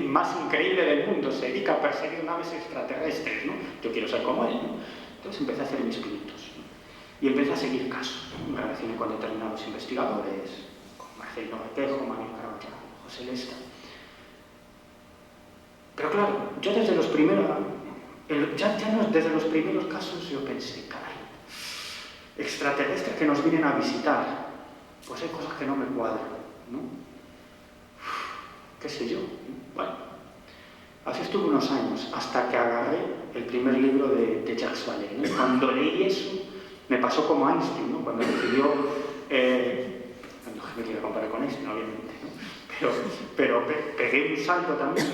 Speaker 3: más increíble del mundo, se dedica a perseguir naves extraterrestres, ¿no? Yo quiero ser como él, ¿no? Entonces empecé a hacer mis pinitos, ¿no? Y empecé a seguir casos, ¿no? Me relacioné con determinados investigadores, con Marcelino Requejo, Manuel Carvajal, José Lesta. Pero claro, yo desde los primeros, desde los primeros casos yo pensé, caray, extraterrestres que nos vienen a visitar, pues hay cosas que no me cuadran, ¿no? ¿Qué sé yo? Bueno, así estuve unos años, hasta que agarré el primer libro de Jacques Vallée, ¿no? Cuando leí eso, me pasó como Einstein, ¿no? Cuando decidió, no me quiero comparar con Einstein, obviamente, ¿no? Pero pegué un salto también.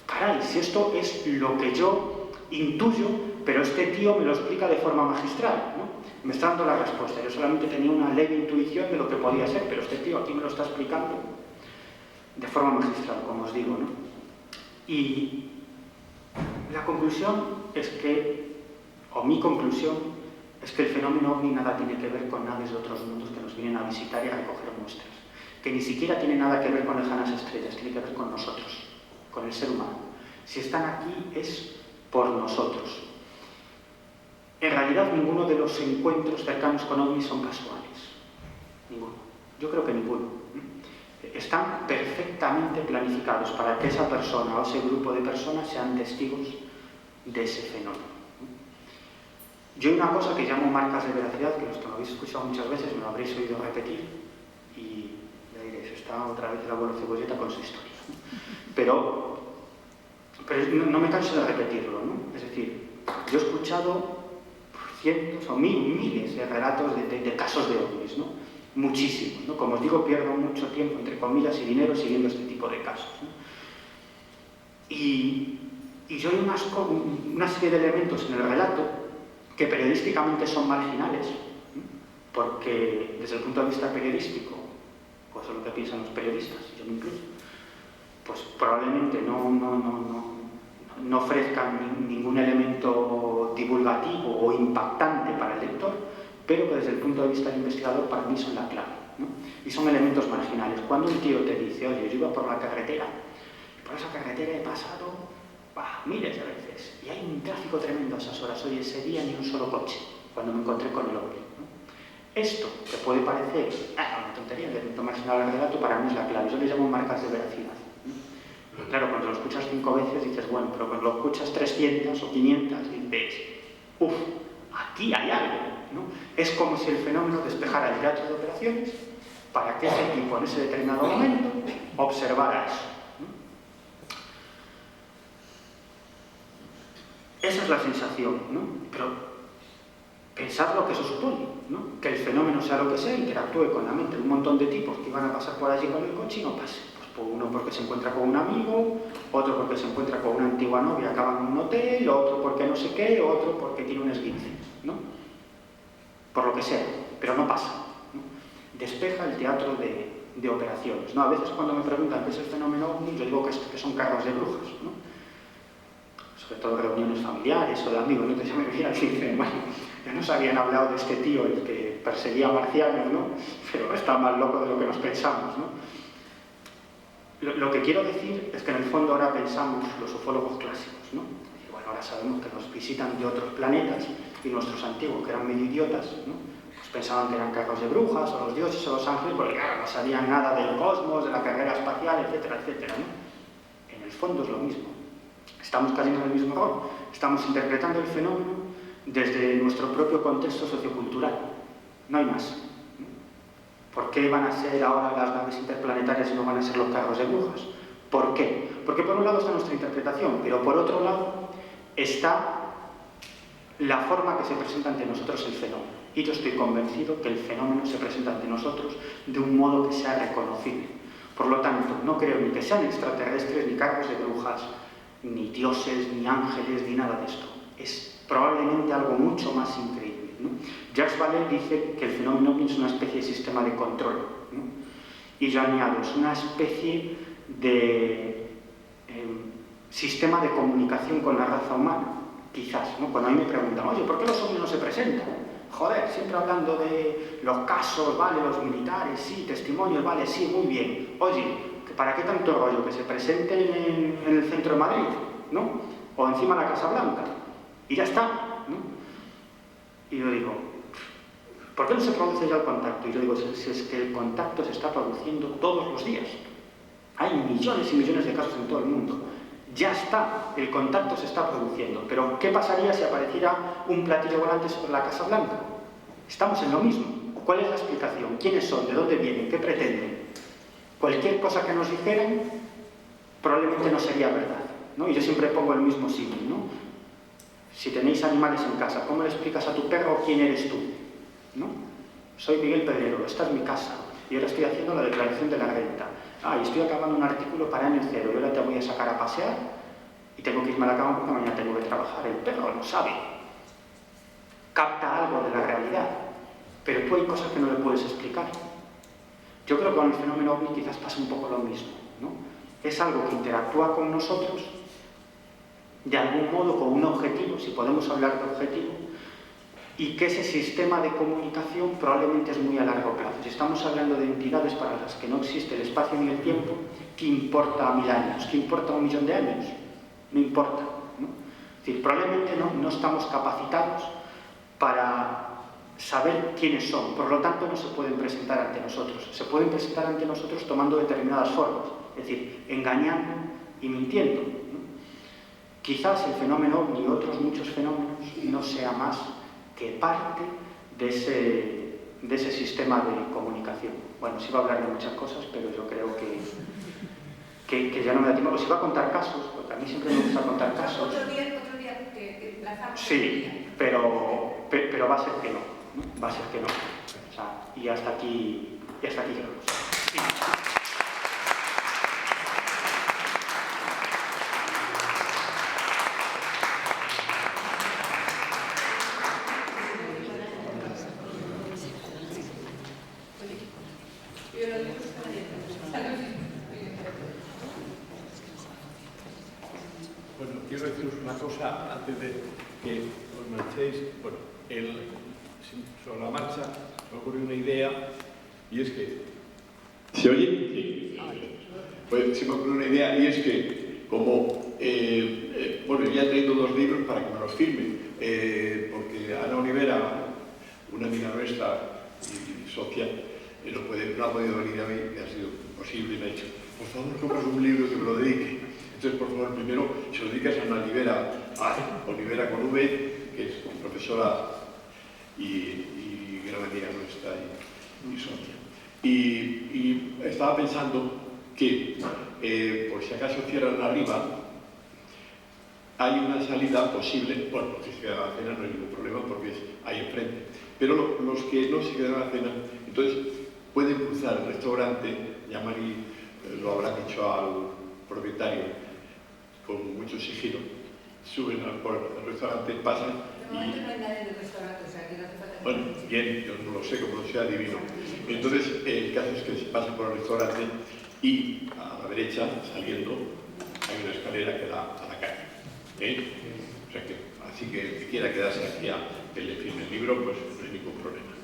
Speaker 3: Caray, si esto es lo que yo intuyo, pero este tío me lo explica de forma magistral, ¿no? Me está dando la respuesta. Yo solamente tenía una leve intuición de lo que podía ser, pero este tío aquí me lo está explicando de forma magistral, como os digo, ¿no? Y la conclusión es que, o mi conclusión, es que el fenómeno OVNI nada tiene que ver con naves de otros mundos que nos vienen a visitar y a recoger muestras. Que ni siquiera tiene nada que ver con lejanas estrellas, tiene que ver con nosotros, con el ser humano. Si están aquí es por nosotros. En realidad, ninguno de los encuentros cercanos con OVNIs son casuales. Ninguno. Yo creo que ninguno. Están perfectamente planificados para que esa persona o ese grupo de personas sean testigos de ese fenómeno. Yo hay una cosa que llamo marcas de veracidad, que los que me habéis escuchado muchas veces me lo habréis oído repetir, y ya diréis, está otra vez el abuelo Cebolleta con su historia. Pero no me canso de repetirlo, ¿no? Es decir, yo he escuchado cientos o miles de relatos de casos de OVNIs, ¿no? Muchísimos, ¿no? Como os digo, pierdo mucho tiempo, entre comillas, y dinero siguiendo este tipo de casos, ¿no? Y yo hay una serie de elementos en el relato que periodísticamente son marginales, ¿no? Porque desde el punto de vista periodístico, pues es lo que piensan los periodistas, yo me incluyo, pues probablemente no ofrezcan ningún elemento divulgativo o impactante para el lector, pero que desde el punto de vista del investigador para mí son la clave, ¿no? Y son elementos marginales. Cuando un tío te dice, oye, yo iba por la carretera, y por esa carretera he pasado miles de veces, y hay un tráfico tremendo a esas horas, oye, ese día ni un solo coche, cuando me encontré con el OVNI, ¿no? Esto, que puede parecer una tontería, el elemento marginal al relato, para mí es la clave. Yo le llamo marcas de veracidad. Claro, cuando lo escuchas 5 veces dices, bueno, pero cuando lo escuchas 300 o 500 dices, uff, aquí hay algo, ¿no? Es como si el fenómeno despejara el teatro de operaciones para que ese equipo en ese determinado momento observara eso, ¿no? Esa es la sensación, ¿no? Pero pensad lo que eso supone, ¿no? Que el fenómeno sea lo que sea, interactúe con la mente de un montón de tipos que iban a pasar por allí con el coche y no pase. Uno porque se encuentra con un amigo, otro porque se encuentra con una antigua novia, acaba en un hotel, otro porque no sé qué, otro porque tiene un esguince, ¿no? Por lo que sea, pero no pasa, ¿no? Despeja el teatro de operaciones, ¿no? A veces cuando me preguntan qué es el fenómeno OVNI, yo digo que son carros de brujas, ¿no? sobre todo reuniones familiares o de amigos, ¿no? Entonces ya me veían y dicen, bueno, ya nos habían hablado de este tío, el que perseguía marcianos, ¿no? Pero está más loco de lo que nos pensamos, ¿no? Lo que quiero decir es que en el fondo ahora pensamos los ufólogos clásicos, ¿no? Y bueno, ahora sabemos que nos visitan de otros planetas y nuestros antiguos, que eran medio idiotas, ¿no? Pues pensaban que eran carros de brujas o los dioses o los ángeles, porque claro, no sabían nada del cosmos, de la carrera espacial, etcétera, etcétera, ¿no? En el fondo es lo mismo. Estamos cayendo en el mismo error. Estamos interpretando el fenómeno desde nuestro propio contexto sociocultural. No hay más. ¿Por qué van a ser ahora las naves interplanetarias y no van a ser los carros de brujas? ¿Por qué? Porque por un lado está nuestra interpretación, pero por otro lado está la forma que se presenta ante nosotros el fenómeno. Y yo estoy convencido que el fenómeno se presenta ante nosotros de un modo que sea reconocible. Por lo tanto, no creo ni que sean extraterrestres, ni carros de brujas, ni dioses, ni ángeles, ni nada de esto. Es probablemente algo mucho más increíble, ¿no? Jacques Vallée dice que el fenómeno ovni es una especie de sistema de control, ¿no? Y yo añado, es una especie de sistema de comunicación con la raza humana, quizás, ¿no? Cuando a mí me preguntan, oye, ¿por qué los ovnis no se presentan? Joder, siempre hablando de los casos, vale, los militares, sí, testimonios, vale, sí, muy bien. Oye, ¿para qué tanto rollo? Que se presenten en el centro de Madrid, ¿no? O encima de la Casa Blanca. Y ya está, ¿no? Y yo digo, ¿por qué no se produce ya el contacto? Y yo digo, si es que el contacto se está produciendo todos los días. Hay millones y millones de casos en todo el mundo. Ya está, el contacto se está produciendo. Pero, ¿qué pasaría si apareciera un platillo volante sobre la Casa Blanca? Estamos en lo mismo. ¿Cuál es la explicación? ¿Quiénes son? ¿De dónde vienen? ¿Qué pretenden? Cualquier cosa que nos dijeran probablemente no sería verdad, ¿no? Y yo siempre pongo el mismo símil, ¿no? Si tenéis animales en casa, ¿cómo le explicas a tu perro quién eres tú? ¿No? Soy Miguel Pedrero, esta es mi casa, y ahora estoy haciendo la declaración de la renta. Y estoy acabando un artículo para Año Cero, y ahora te voy a sacar a pasear, y tengo que irme a la cama porque mañana tengo que trabajar. El perro lo sabe, capta algo de la realidad, pero tú hay cosas que no le puedes explicar. Yo creo que con el fenómeno ovni quizás pasa un poco lo mismo, ¿no? Es algo que interactúa con nosotros, de algún modo, con un objetivo, si podemos hablar de objetivo, y que ese sistema de comunicación probablemente es muy a largo plazo. Si estamos hablando de entidades para las que no existe el espacio ni el tiempo, ¿qué importa 1000 años? ¿Qué importa 1 millón de años? No importa, ¿no? Es decir, probablemente no estamos capacitados para saber quiénes son, por lo tanto no se pueden presentar ante nosotros. Se pueden presentar ante nosotros tomando determinadas formas, es decir, engañando y mintiendo, ¿no? Quizás el fenómeno ovni y otros muchos fenómenos no sea más que parte de ese sistema de comunicación. Bueno, sí va a hablar de muchas cosas, pero yo creo que ya no me da tiempo. Os iba a contar casos, porque a mí siempre me gusta contar casos.
Speaker 2: Otro día que emplazamos.
Speaker 3: Sí, pero va a ser que no, ¿no? Va a ser que no. O sea, y hasta aquí llegamos. Sí.
Speaker 4: Bueno, quiero deciros una cosa antes de que os marchéis. Bueno, sobre la marcha me ocurrió una idea y es que...
Speaker 1: ¿Se oye? Sí. Pues se me ocurrió una idea y es que, como, bueno, ya he traído 2 libros para que me los firmen, porque Ana Olivera, una amiga nuestra y socia, no ha podido venir a mí, que ha sido imposible, y me ha dicho, por favor, compras un libro que me lo dedique. Entonces, por favor, primero se lo dedicas a Ana Olivera con V, que es profesora y gran amiga nuestra y socia. Y estaba pensando que, por si acaso cierran arriba, hay una salida posible. Bueno, los que se quedan a la cena no hay ningún problema porque es ahí enfrente. Pero los que no se quedan a la cena, entonces pueden cruzar el restaurante, llaman y lo habrán dicho al propietario con mucho sigilo, suben al restaurante, pasan
Speaker 2: De momento no hay nadie en el restaurante, o sea, que no hace falta...
Speaker 1: Bueno, bien, yo no lo sé, como no sea divino. Entonces, el caso es que se pasa por el restaurante y a la derecha, saliendo, hay una escalera que da a la calle. O sea que, así que el que quiera quedarse aquí a que le firme el libro, pues no hay ningún problema.